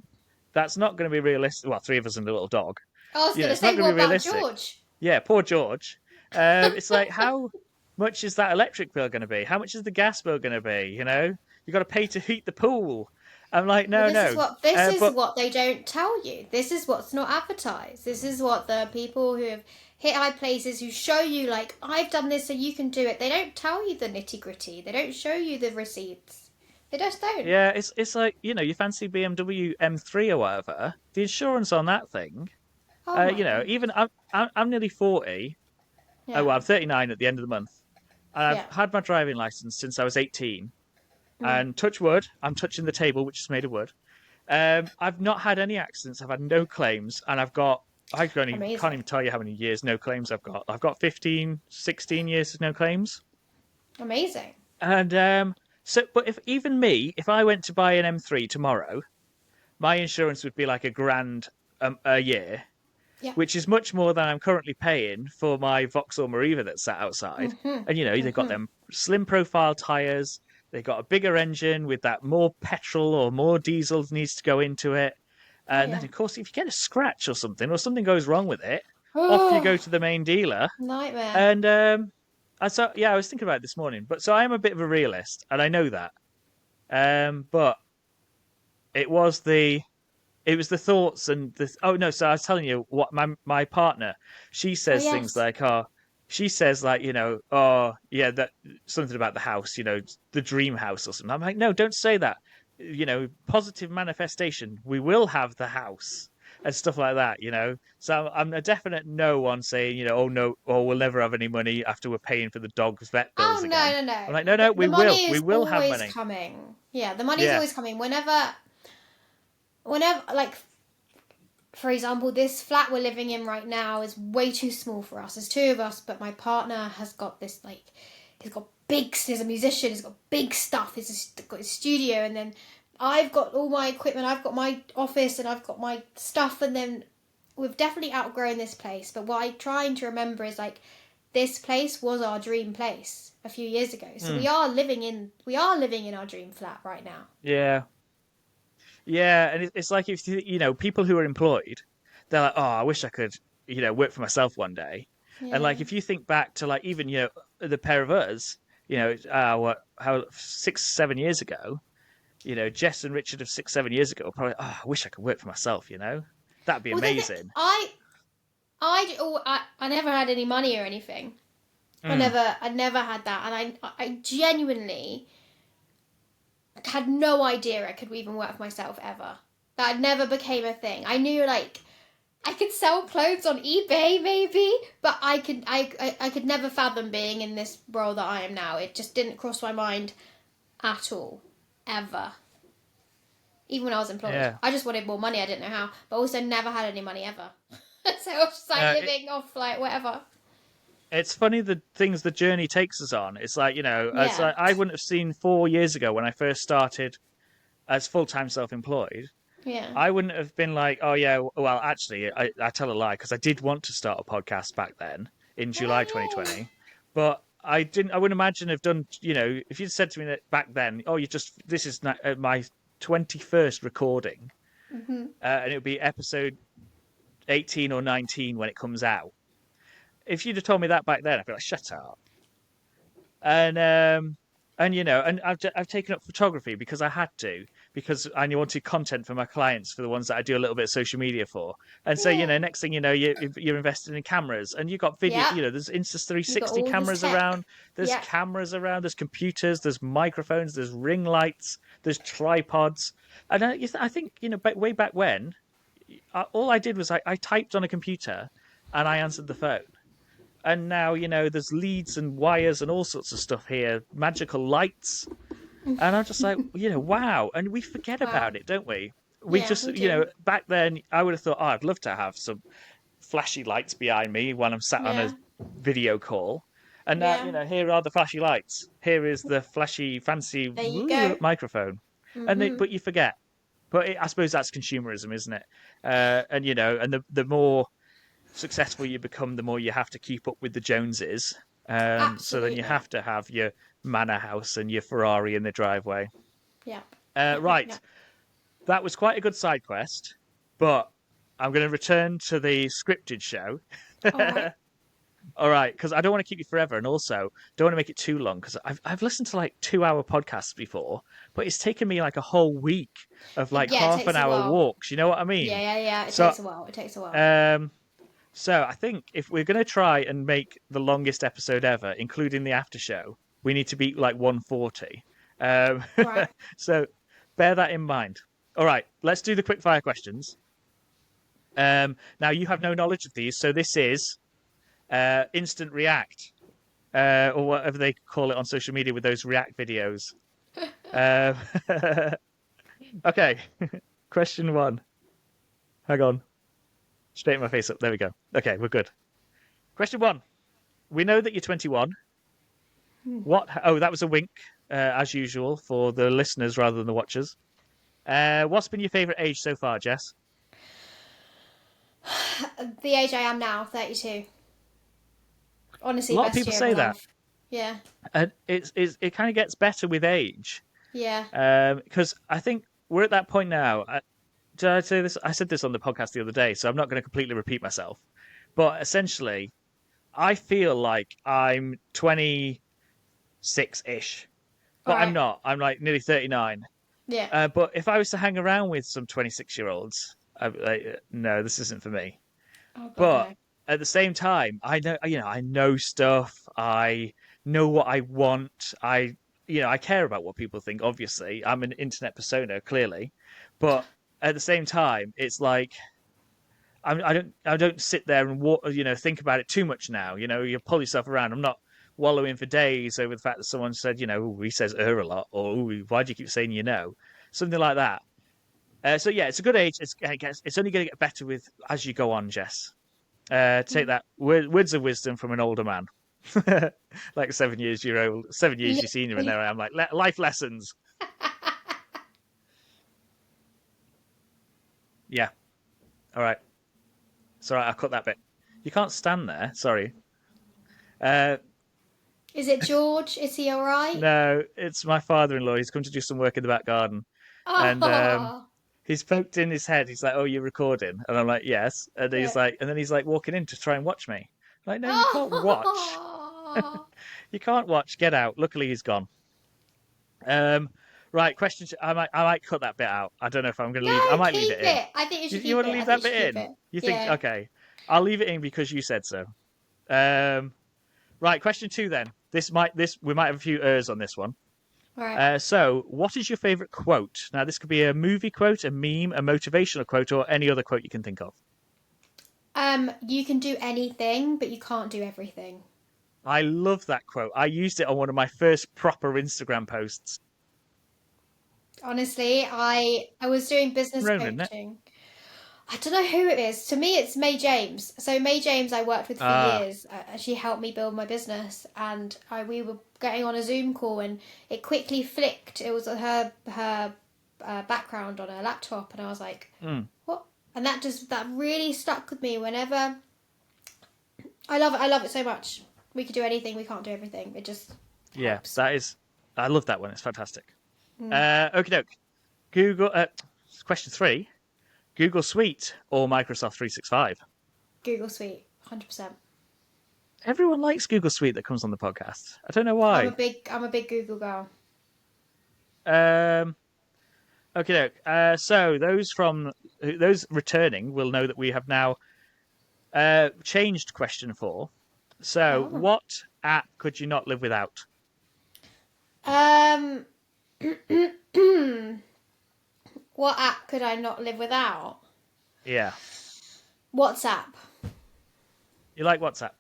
That's not going to be realistic. Well, three of us and a little dog. I was going to It's not say, going to what be about realistic. George? Yeah, poor George. It's like, how much is that electric bill going to be? How much is the gas bill going to be? You got to pay to heat the pool. I'm like, Well, no, no. this is But what they don't tell you. This is what's not advertised. This is what the people who have hit high places who show you, like, I've done this so you can do it. They don't tell you the nitty gritty. They don't show you the receipts. They just don't. yeah, it's like you fancy BMW M3 or whatever. The insurance on that thing. Oh my Even goodness. I'm nearly 40. Oh, Yeah. well, I'm 39 at the end of the month, and I've Yeah. had my driving license since I was 18. Mm. And touch wood, I'm touching the table, which is made of wood. I've not had any accidents. I've had no claims, and can't Amazing. even tell you how many years no claims I've got. I've got 15, 16 years of no claims. Amazing. And but if I went to buy an M3 tomorrow, my insurance would be like a grand a year, Yeah. which is much more than I'm currently paying for my Vauxhall Mariva that's sat outside. Mm-hmm. And they've got Mm-hmm. them slim profile tires. They got a bigger engine with that more petrol or more diesel needs to go into it. Oh And then, yeah. of course, if you get a scratch or something goes wrong with it, off you go Oh, to the main dealer. nightmare. And I was thinking about it this morning. But so I am a bit of a realist, and I know that. But it was the thoughts and the oh no, so I was telling you what my partner, she Oh says things yes. like, she says like, oh yeah, that something about the house, the dream house or something. I'm like, no, don't say that. Positive manifestation, we will have the house and stuff like that. So I'm a definite no on saying, oh no, oh we'll never have any money after we're paying for the dog's vet bills Oh again. no, no, I'm no. like, no, no, The money we is will have always money. coming. Yeah, the money's Yeah. always coming. Whenever, like, for example, this flat we're living in right now is way too small for us. There's two of us, but my partner has got this, like, he's a musician, he's got big stuff, he's got his studio, and then I've got all my equipment, I've got my office, and I've got my stuff, and then we've definitely outgrown this place. But what I'm trying to remember is, like, this place was our dream place a few years ago. So Mm. we are living in our dream flat right now. Yeah. Yeah, and it's like if people who are employed, they're like, oh, I wish I could, work for myself one day. And Yeah. like if you think back to like even the pair of us, how 6, 7 years ago, Jess and Richard of 6, 7 years ago, were probably, oh, I wish I could work for myself. That'd be Well, amazing. I never had any money or anything. Mm. I never had that, and I genuinely had no idea I could even work for myself ever. That never became a thing. I knew, like, I could sell clothes on eBay maybe, but I could never fathom being in this role that I am now. It just didn't cross my mind at all, ever. Even when I was employed, Yeah. I just wanted more money. I didn't know how, but also never had any money ever. So I was just like Uh, living off like whatever. it's funny the things the journey takes us on. It's like, it's Yeah, like I wouldn't have seen 4 years ago when I first started as full-time self-employed. yeah. I wouldn't have been like, oh yeah, well actually, I tell a lie because I did want to start a podcast back then in July Oh 2020, but I didn't. I wouldn't imagine have done. If you'd said to me that back then, oh, this is my 21st recording, yay! Hmm. and it would be episode 18 or 19 when it comes out. If you'd have told me that back then, I'd be like, shut up. And I've taken up photography because I had to, because I wanted content for my clients, for the ones that I do a little bit of social media for. And so Yeah. next thing you know, you're invested in cameras, and you've got video. Yeah. There's Insta You got 360 all this cameras tech. around. There's Yeah. cameras around. There's computers. There's microphones. There's ring lights. There's tripods. And I think way back when, all I did was I typed on a computer, and I answered the phone. And now there's leads and wires and all sorts of stuff here, magical lights, and I'm just like, wow. And we forget Wow. about it, don't we? We Yeah, just, we do. back then I would have thought, oh, I'd love to have some flashy lights behind me when I'm sat on a Yeah. video call. And now, Yeah. here are the flashy lights. Here is the flashy, fancy There you go. microphone. Mhm. But you forget. But I suppose that's consumerism, isn't it? And the more successful you become, the more you have to keep up with the Joneses. So then you Absolutely. have to have your manor house and your Ferrari in the driveway. Yeah. Right. Yeah. That was quite a good side quest, but I'm going to return to the scripted show. All right. All right, because I don't want to keep you forever, and also don't want to make it too long. Because I've listened to like 2 hour podcasts before, but it's taken me like a whole week of like Yeah, it half an takes a hour while. walks. You know what I Yeah, mean? yeah, yeah. It So takes a while. It takes a while. um, so I think if we're going to try and make the longest episode ever, including the after show, we need to beat like 140. Um, Right. so bear that in mind. All right, let's do the quick fire questions. Now you have no knowledge of these, so this is instant react, or whatever they call it on social media with those react videos. Um, okay, question one. Hang on, straighten my face up. There we go. Okay, we're good. Question one. We know that you're 21. What? Oh, that was a wink, as usual, for the listeners rather than the watchers. What's been your favourite age so far, Jess? The age I am now, 32. A Honestly, lot of best people year of my say that, life. Yeah. and it kind of gets better with age. Yeah. Because I think we're at that point now. Did I say this? I said this on the podcast the other day, so I'm not going to completely repeat myself. But essentially, I feel like I'm 26-ish, All but I'm right. not. I'm like nearly 39. Yeah. But if I was to hang around with some 26-year-olds, I'd be like, no, this isn't for me. Oh, God, But no. at the same time, I know stuff. I know what I want. I care about what people think. Obviously, I'm an internet persona, clearly, but at the same time, it's like I don't sit there and think about it too much now. You pull yourself around. I'm not wallowing for days over the fact that someone said, "Ooh, he says a lot," or "Ooh, why do you keep saying something like that. So yeah, it's a good age. It's only going to get better with as you go on, Jess. Take that words of wisdom from an older man. Like 7 years you're old, 7 years your senior, and Literally. there I am like life lessons. Yeah, all right. It's all right. I'll cut that bit. You can't stand there. Sorry. Uh, Is it George? Is he all right? no, it's my father-in-law. He's come to do some work in the back garden, and Oh. he's poked in his head. He's like, "Oh, you're recording?" And I'm like, "Yes." And Yeah. then he's like walking in to try and watch me. I'm like, no, you can't watch. Oh. You can't watch. Get out. Luckily, he's gone. Um, right. Question. I might cut that bit out. I don't know if I'm going to leave. I No, might leave keep it in. it. I think you should You keep want to it. I leave think that you should bit keep in? it. You think? Yeah. Okay. I'll leave it in because you said so. Um, right. Question two. Then we might have a few errs on this one. All right. So, what is your favorite quote? Now, this could be a movie quote, a meme, a motivational quote, or any other quote you can think of. You can do anything, but you can't do everything. I love that quote. I used it on one of my first proper Instagram posts. Honestly, I was doing business Ronan, isn't it? coaching. I don't know who it is. To me, it's May James. So May James, I worked with for Ah, years. She helped me build my business, and we were getting on a Zoom call, and it quickly flicked. It was her background on her laptop, and I was like, mm, "What?" And that really stuck with me. Whenever I love it, I love it so much. We could do anything. We can't do everything. It just yeah, helps. that is. I love that one. It's fantastic. Mm. Okie doke. Google. Question three: Google Suite or Microsoft 365? Google Suite, 100%. Everyone likes Google Suite that comes on the podcast. I don't know I'm a why. big Google girl. Um, okay, doke. So those returning will know that we have now changed question four. So, Oh. what app could you not live without? Um, what app could I not live without? Yeah, WhatsApp. you like WhatsApp,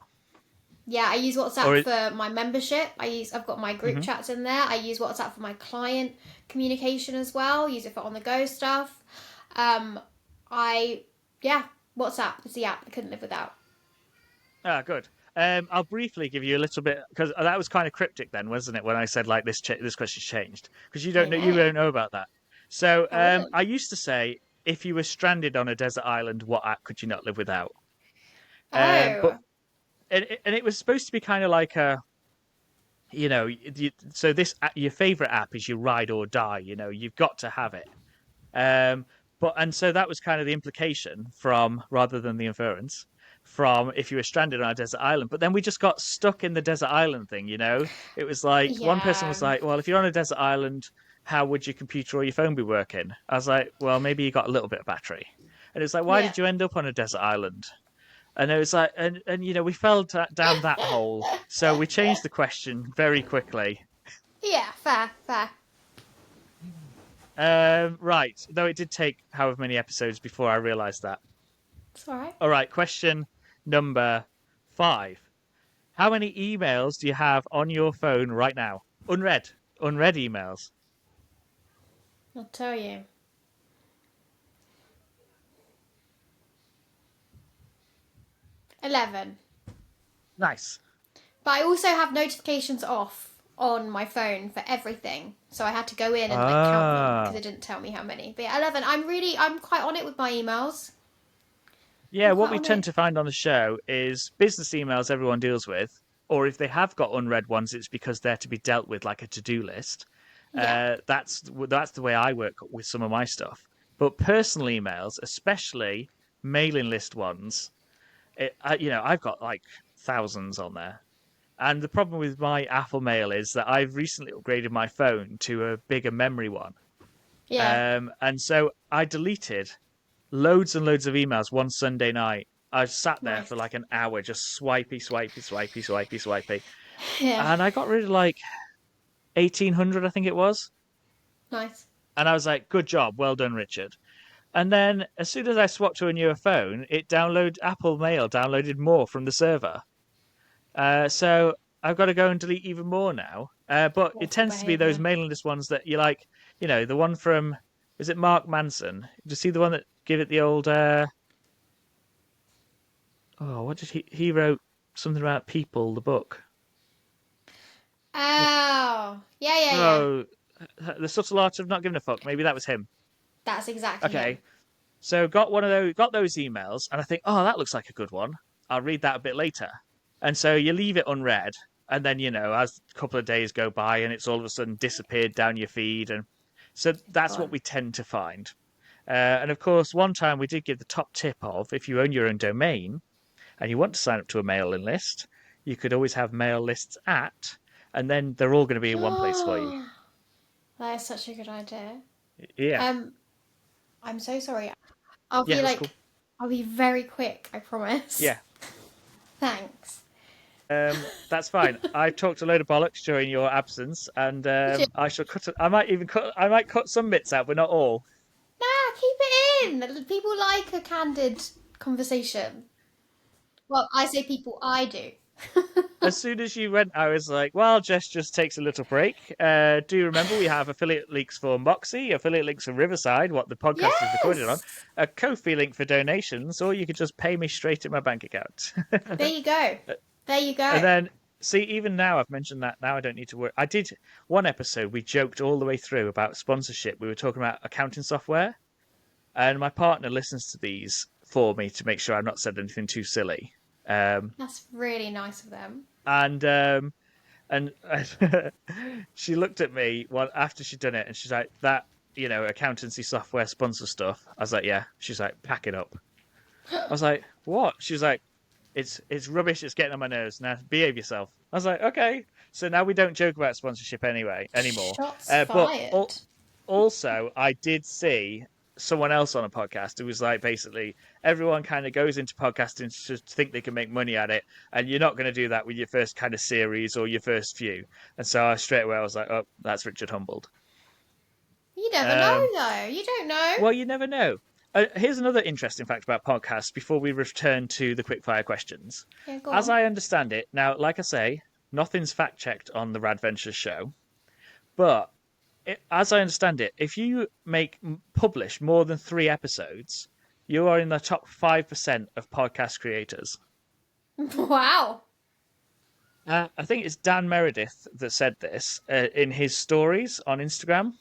Yeah, I use or WhatsApp for my membership. I've got my group Mhm. chats in there. I use WhatsApp for my client communication as well. Use it for on the go stuff. Um, yeah, WhatsApp is the app I couldn't live without. Good. I'll briefly give you a little bit because that was kind of cryptic then, wasn't it? When I said like this question's changed because I you know. don't know about that. So I wouldn't. I used to say if you were stranded on a desert island, what app could you not live without? But Oh. and it was supposed to be kind of like a so this your favorite app is your ride or die. You've got to have it. Um, and so that was kind of the implication from, rather than the inference, from if you were stranded on a desert island. But then we just got stuck in the desert island thing. It was like one person was Yeah. like, "Well, if you're on a desert island, how would your computer or your phone be working?" I was like, "Well, maybe you got a little bit of battery." And it's like, "Why Yeah. did you end up on a desert island?" And it was like, and we fell down that hole. So we changed the question very quickly. Yeah, fair, fair. Right. Though it did take however many episodes before I realised that. It's alright. All right. Question number 5. How many emails do you have on your phone right now? Unread. Unread emails. I'll tell you. 11. Nice. But I also have notifications off on my phone for everything. So I had to go in and like count them because Ah. it didn't tell me how many. But yeah, 11. I'm quite on it with my emails. Yeah, I'm what quite we on tend it. to find on the show is business emails everyone deals with, or if they have got unread ones, it's because they're to be dealt with like a to-do list. Yeah. That's the way I work with some of my stuff. But personal emails, especially mailing list ones, I've got like thousands on there. And the problem with my Apple Mail is that I've recently upgraded my phone to a bigger memory one. Yeah. And so I deleted loads and loads of emails one Sunday night. I sat there Nice. for like an hour just swipey, swipey, swipey, swipey, swipey. Yeah. And I got rid of like 1,800, I think it was. Nice. And I was like, good job. Well done, Richard. And then as soon as I swapped to a newer phone, Apple Mail downloaded more from the server. So I've got to go and delete even more now. But it Awful tends to be those behaviour. mailing list ones that you like, the one from, is it Mark Manson? Did you see the one that give it the old, what did he wrote something about people, the book. Oh. Yeah, yeah, yeah. Oh, the subtle art of not giving a fuck. Maybe that was him. That's exactly him. Okay, so got those emails, and I think, oh, that looks like a good one. I'll read that a bit later. And so you leave it unread, and then as a couple of days go by, and it's all of a sudden disappeared down your feed, and so that's what Gone. we tend to find. And of course, one time we did give the top tip of if you own your own domain and you want to sign up to a mailing list, you could always have mail lists at, and then they're all going to be in one place for you. That is such a good idea. Yeah, Um, I'm so sorry. I'll yeah, be that's cool. like, I'll be very quick, I promise. Yeah, Thanks. that's fine. I've talked a load of bollocks during your absence, and Nah, I shall cut. I might even cut. I might cut some bits out, but not all. keep it in. People like a candid conversation. Well, I say people, I do. As soon as you went, I was like, well, Jess just takes a little break. Do you remember we have affiliate links for Moxie, affiliate links for Riverside, what the podcast is recorded on, Yes! a Ko-fi link for donations, or you could just pay me straight in my bank account. There you go. There you And go. then, see, even now I've mentioned that. Now I don't need to work. I did one episode, we joked all the way through about sponsorship. We were talking about accounting software, and my partner listens to these for me to make sure I've not said anything too silly. Um, That's really nice of them. and and she looked at me after she'd done it, and she's like, "That accountancy software sponsor stuff." I was like, "Yeah." She's like, "Pack it up." I was like, "What?" She was like, "It's rubbish. It's getting on my nerves. Now behave yourself." I was like, "Okay." So now we don't joke about sponsorship anymore. Shots But fired. also, I did see someone else on a podcast who was like, basically, everyone kind of goes into podcasting to think they can make money at it, and you're not going to do that with your first kind of series or your first few. And so straight away I was like, oh, that's Richard Humbled. You never know, Um, though. You don't know. well, you never know. Here's another interesting fact about podcasts before we return to the quickfire questions. Yeah, go As on. I understand it, now, like I say, nothing's fact checked on the Rad-Ventures show, but as I understand it, if you publish more than 3 episodes, you are in the top 5% of podcast creators. Wow. I think it's Dan Meredith that said this in his stories on Instagram,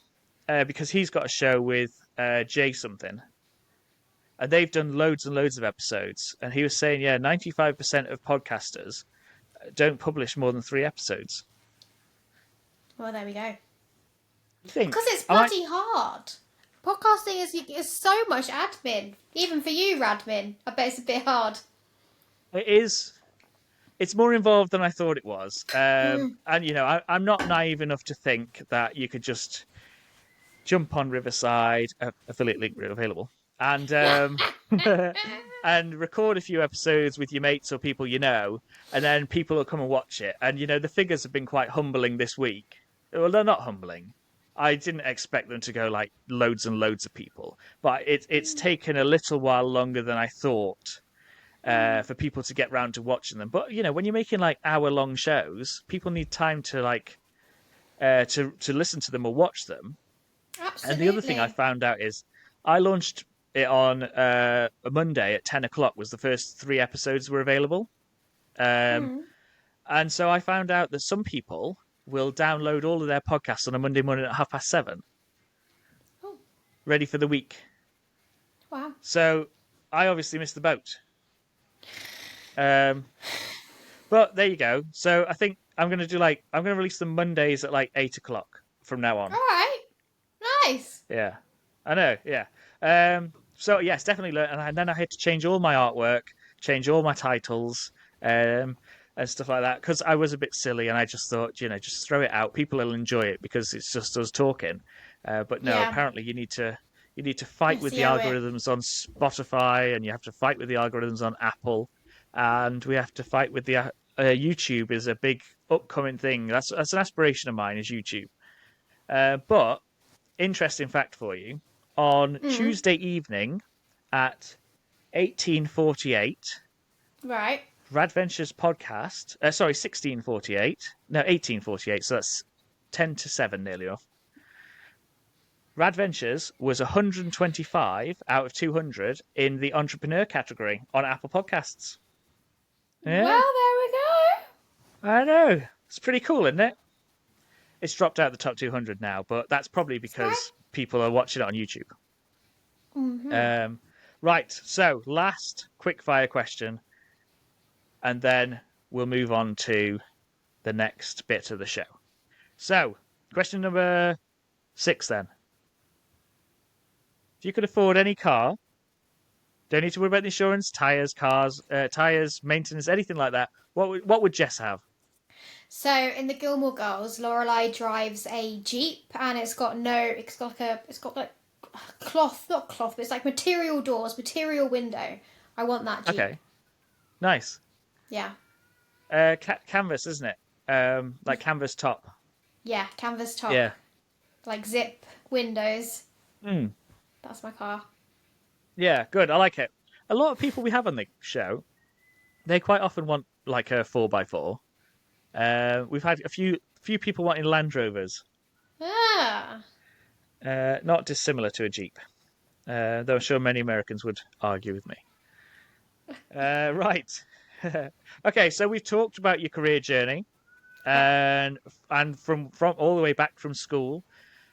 because he's got a show with Jay something, and they've done loads and loads of episodes. And he was saying, yeah, 95% of podcasters don't publish more than 3 episodes. Well, there we go. I think Because it's bloody hard. Podcasting is so much admin. Even for you, Radmin. I bet it's a bit hard. it is. It's more involved than I thought it was. And, I'm not naive enough to think that you could just jump on Riverside, affiliate link available, and and record a few episodes with your mates or people you know, and then people will come and watch it. And, the figures have been quite humbling this week. Well, they're not humbling. I didn't expect them to go like loads and loads of people, but it's taken a little while longer than I thought. For people to get round to watching them. But when you're making like hour-long shows, people need time to like to listen to them or watch them. Absolutely. And the other thing I found out is I launched it on a Monday at 10 o'clock. Was the first 3 episodes were available, and so I found out that some people will download all of their podcasts on a Monday morning at 7:30, ready for the week. Wow. So I obviously missed the boat. But there you go. So I think I'm going to release them Mondays at like 8 o'clock from now on. All right. Nice. Yeah, I know. Yeah. So yes, definitely learn. And then I had to change all my artwork, change all my titles, and stuff like that because I was a bit silly and I just thought, just throw it out. People will enjoy it because it's just us talking. But no, apparently you need to fight with the algorithms on Spotify, and you have to fight with the algorithms on Apple, and we have to fight with the YouTube is a big upcoming thing. That's an aspiration of mine, is YouTube. But interesting fact for you: on Tuesday evening at 18:48, right, Rad-Ventures podcast. 16:48. No, 18:48. So that's 10 to 7, nearly off. Rad-Ventures was 125 out of 200 in the entrepreneur category on Apple Podcasts. Yeah. Well, there we go. I know. It's pretty cool, isn't it? It's dropped out of the top 200 now, but that's probably because people are watching it on YouTube. Mm-hmm. Right, so last quickfire question, and then we'll move on to the next bit of the show. So, question number 6 then. If you could afford any car, don't need to worry about the insurance, tires, maintenance, anything like that, what would Jess have? So in the Gilmore Girls, Lorelai drives a Jeep, and it's got like cloth, not cloth, but it's like material doors, material window. I want that Jeep. Okay, nice. Yeah. Canvas, isn't it? Like canvas top. Yeah, canvas top. Yeah. Like zip windows. Mm. That's my car. Yeah, good. I like it. A lot of people we have on the show, they quite often want like a 4x4. We've had a few people wanting Land Rovers. Ah. Not dissimilar to a Jeep. Though I'm sure many Americans would argue with me. Right. Okay, so we've talked about your career journey, and from all the way back from school,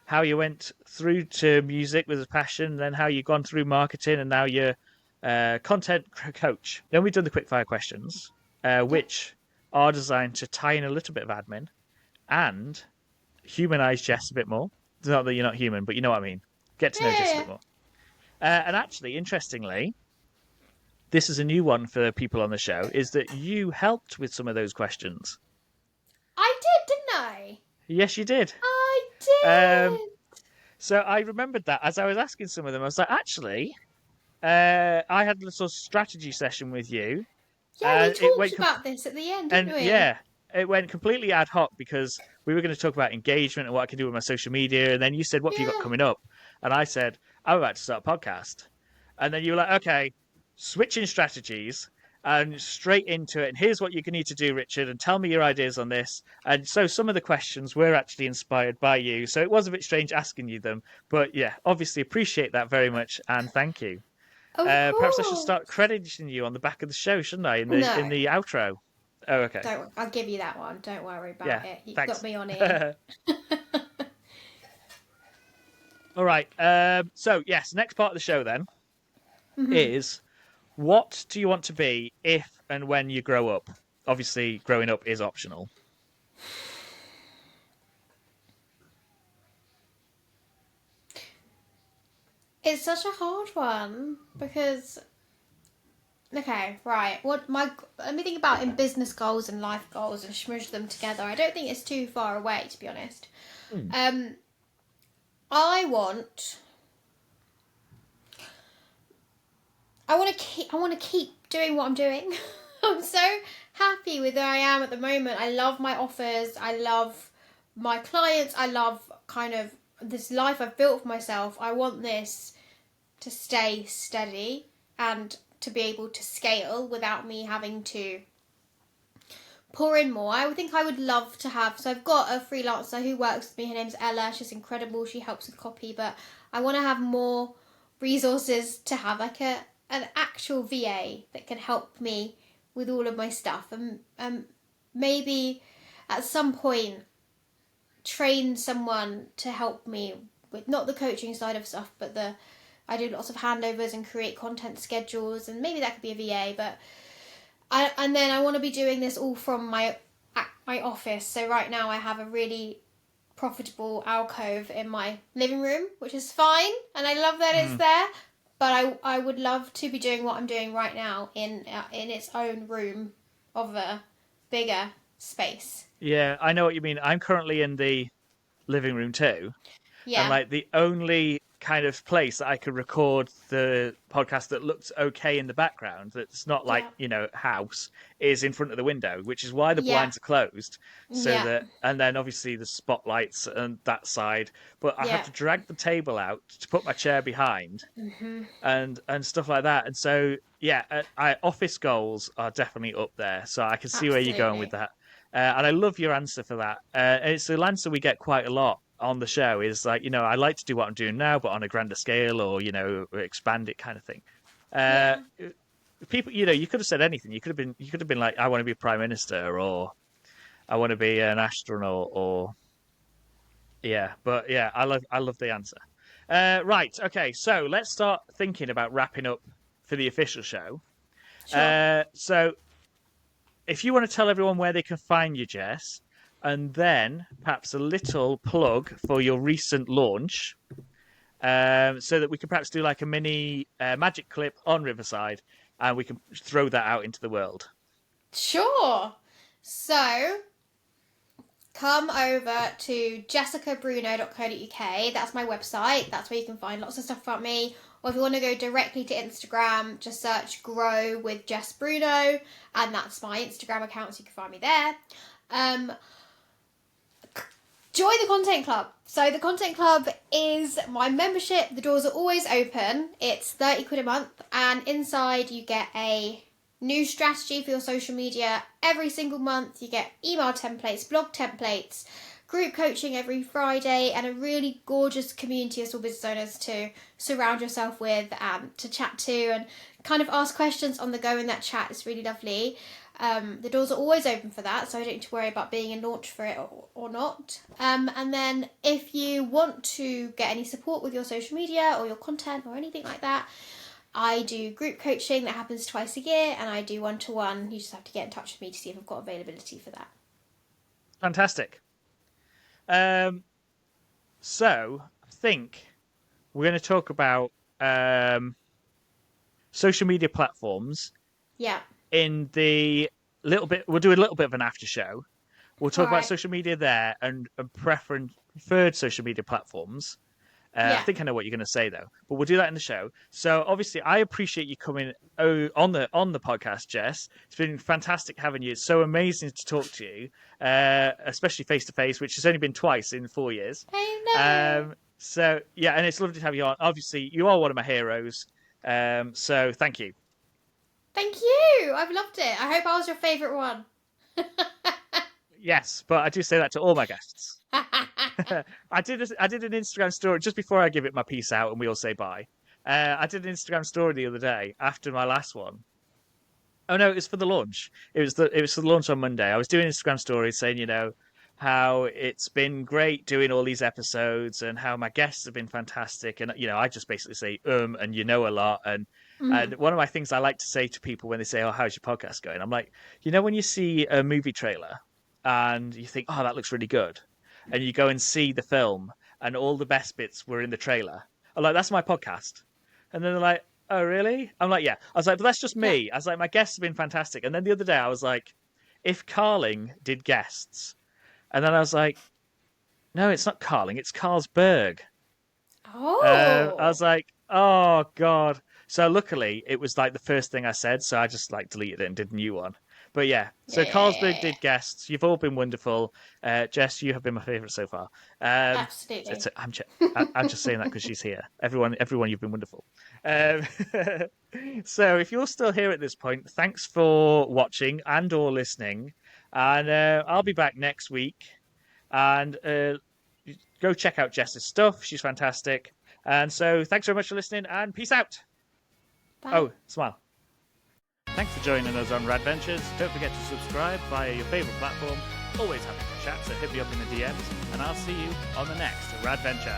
how you went through to music with a passion, then how you've gone through marketing, and now you're content coach. Then we've done the quickfire questions, which are designed to tie in a little bit of admin and humanize Jess a bit more. It's not that you're not human, but you know what I mean. Get to know Jess a bit more. And actually, interestingly, this is a new one for people on the show, is that you helped with some of those questions. I did, didn't I? Yes, you did. I did. So I remembered that as I was asking some of them, I was like, actually, I had a little strategy session with you. Yeah, we talked about this at the end, didn't we? Yeah, it went completely ad hoc because we were going to talk about engagement and what I can do with my social media. And then you said, what have you got coming up? And I said, I'm about to start a podcast. And then you were like, okay, switching strategies and straight into it. And here's what you need to do, Richard, and tell me your ideas on this. And so some of the questions were actually inspired by you. So it was a bit strange asking you them. But yeah, obviously appreciate that very much. And thank you. Perhaps I should start crediting you on the back of the show, shouldn't I? In the outro. Oh, okay. I'll give you that one. Don't worry about it. You've got me on here. All right. So yes, next part of the show then is, what do you want to be if and when you grow up? Obviously, growing up is optional. It's such a hard one because okay, right. Let me think about in business goals and life goals and smudge them together. I don't think it's too far away, to be honest. Hmm. Um, I want I want to keep doing what I'm doing. I'm so happy with where I am at the moment. I love my offers. I love my clients. I love kind of this life I've built for myself. I want this to stay steady and to be able to scale without me having to pour in more. I would think I would love to have. So I've got a freelancer who works with me. Her name's Ella. She's incredible. She helps with copy, but I want to have more resources to have like an actual VA that can help me with all of my stuff, and maybe at some point train someone to help me with not the coaching side of stuff, but I do lots of handovers and create content schedules, and maybe that could be a VA, but and then I want to be doing this all from my office. So right now I have a really profitable alcove in my living room, which is fine, and I love that it's there. But I would love to be doing what I'm doing right now in its own room of a bigger space. Yeah, I know what you mean. I'm currently in the living room too. And Yeah, like the only kind of place that I could record the podcast that looks okay in the background, that's not like, yeah, house, is in front of the window, which is why the yeah, blinds are closed. So yeah, that, and then obviously the spotlights and that side. But I have yeah. to drag the table out to put my chair behind Hmm. and stuff like that. And so, yeah, office goals are definitely up there. So I can see where you're going with Absolutely. that. And I love your answer for that. And it's an answer we get quite a lot on the show is like, I like to do what I'm doing now, but on a grander scale or, expand it kind of thing. Uh, Yeah, people, you could have said anything. You could have been like, I want to be prime minister or I want to be an astronaut or, yeah, but yeah, I love the answer. Right, okay, so let's start thinking about wrapping up for the official show. sure. So if you want to tell everyone where they can find you, Jess, and then perhaps a little plug for your recent launch, so that we can perhaps do like a mini magic clip on Riverside, and we can throw that out into the world. Sure. So, come over to jessicabruno.co.uk. That's my website. That's where you can find lots of stuff about me. Or if you want to go directly to Instagram, just search Grow with Jess Bruno, and that's my Instagram account, so you can find me there. Um, Join the Content Club. So the Content Club is my membership. The doors are always open. It's 30 quid a month, and inside you get a new strategy for your social media every single month. You get email templates, blog templates, group coaching every Friday, and a really gorgeous community of small business owners to surround yourself with and to chat to and kind of ask questions on the go in that chat. It's really lovely. The doors are always open for that, so I don't need to worry about being in launch for it or not. And then if you want to get any support with your social media or your content or anything like that, I do group coaching that happens twice a year, and I do one-to-one. You just have to get in touch with me to see if I've got availability for that. Fantastic. Um, so I think we're going to talk about social media platforms Yeah. in the little bit. We'll do a little bit of an after show. We'll All talk about right. social media there and preferred social media platforms. I Yeah. think I know what you're going to say though, but we'll do that in the show. So obviously, I appreciate you coming on the podcast, Jess. It's been fantastic having you. It's so amazing to talk to you, especially face to face, which has only been twice in 4 years. I know. So yeah, and it's lovely to have you on. Obviously, you are one of my heroes. So thank you. Thank you. I've loved it. I hope I was your favourite one. Yes, but I do say that to all my guests. I did an Instagram story just before I give it my peace out and we all say bye. I did an Instagram story the other day after my last one. Oh no, it was for the launch. It was for the launch on Monday. I was doing Instagram stories saying, how it's been great doing all these episodes and how my guests have been fantastic. And I just basically say and a lot. And Mm. one of my things I like to say to people when they say, "Oh, how's your podcast going?" I'm like, when you see a movie trailer and you think, "Oh, that looks really good," and you go and see the film and all the best bits were in the trailer. I'm like, that's my podcast. And then they're like, oh, really? I'm like, yeah. I was like, but that's just me. I was like, my guests have been fantastic. And then the other day I was like, if Carling did guests. And then I was like, no, it's not Carling, it's Carlsberg. I was Oh. like, oh God. So luckily it was like the first thing I said. So I just like deleted it and did a new one. But yeah, so Carlsberg Yeah. did guests. You've all been wonderful. Jess, you have been my favorite so far. Absolutely. I'm just saying that because she's here. Everyone, you've been wonderful. Um, so if you're still here at this point, thanks for watching and or listening. And I'll be back next week. And go check out Jess's stuff. She's fantastic. And so thanks very much for listening and peace out. Bye. Oh, smile. Thanks for joining us on Rad-Ventures. Don't forget to subscribe via your favourite platform. Always happy to chat, so hit me up in the DMs. And I'll see you on the next Rad-Venture.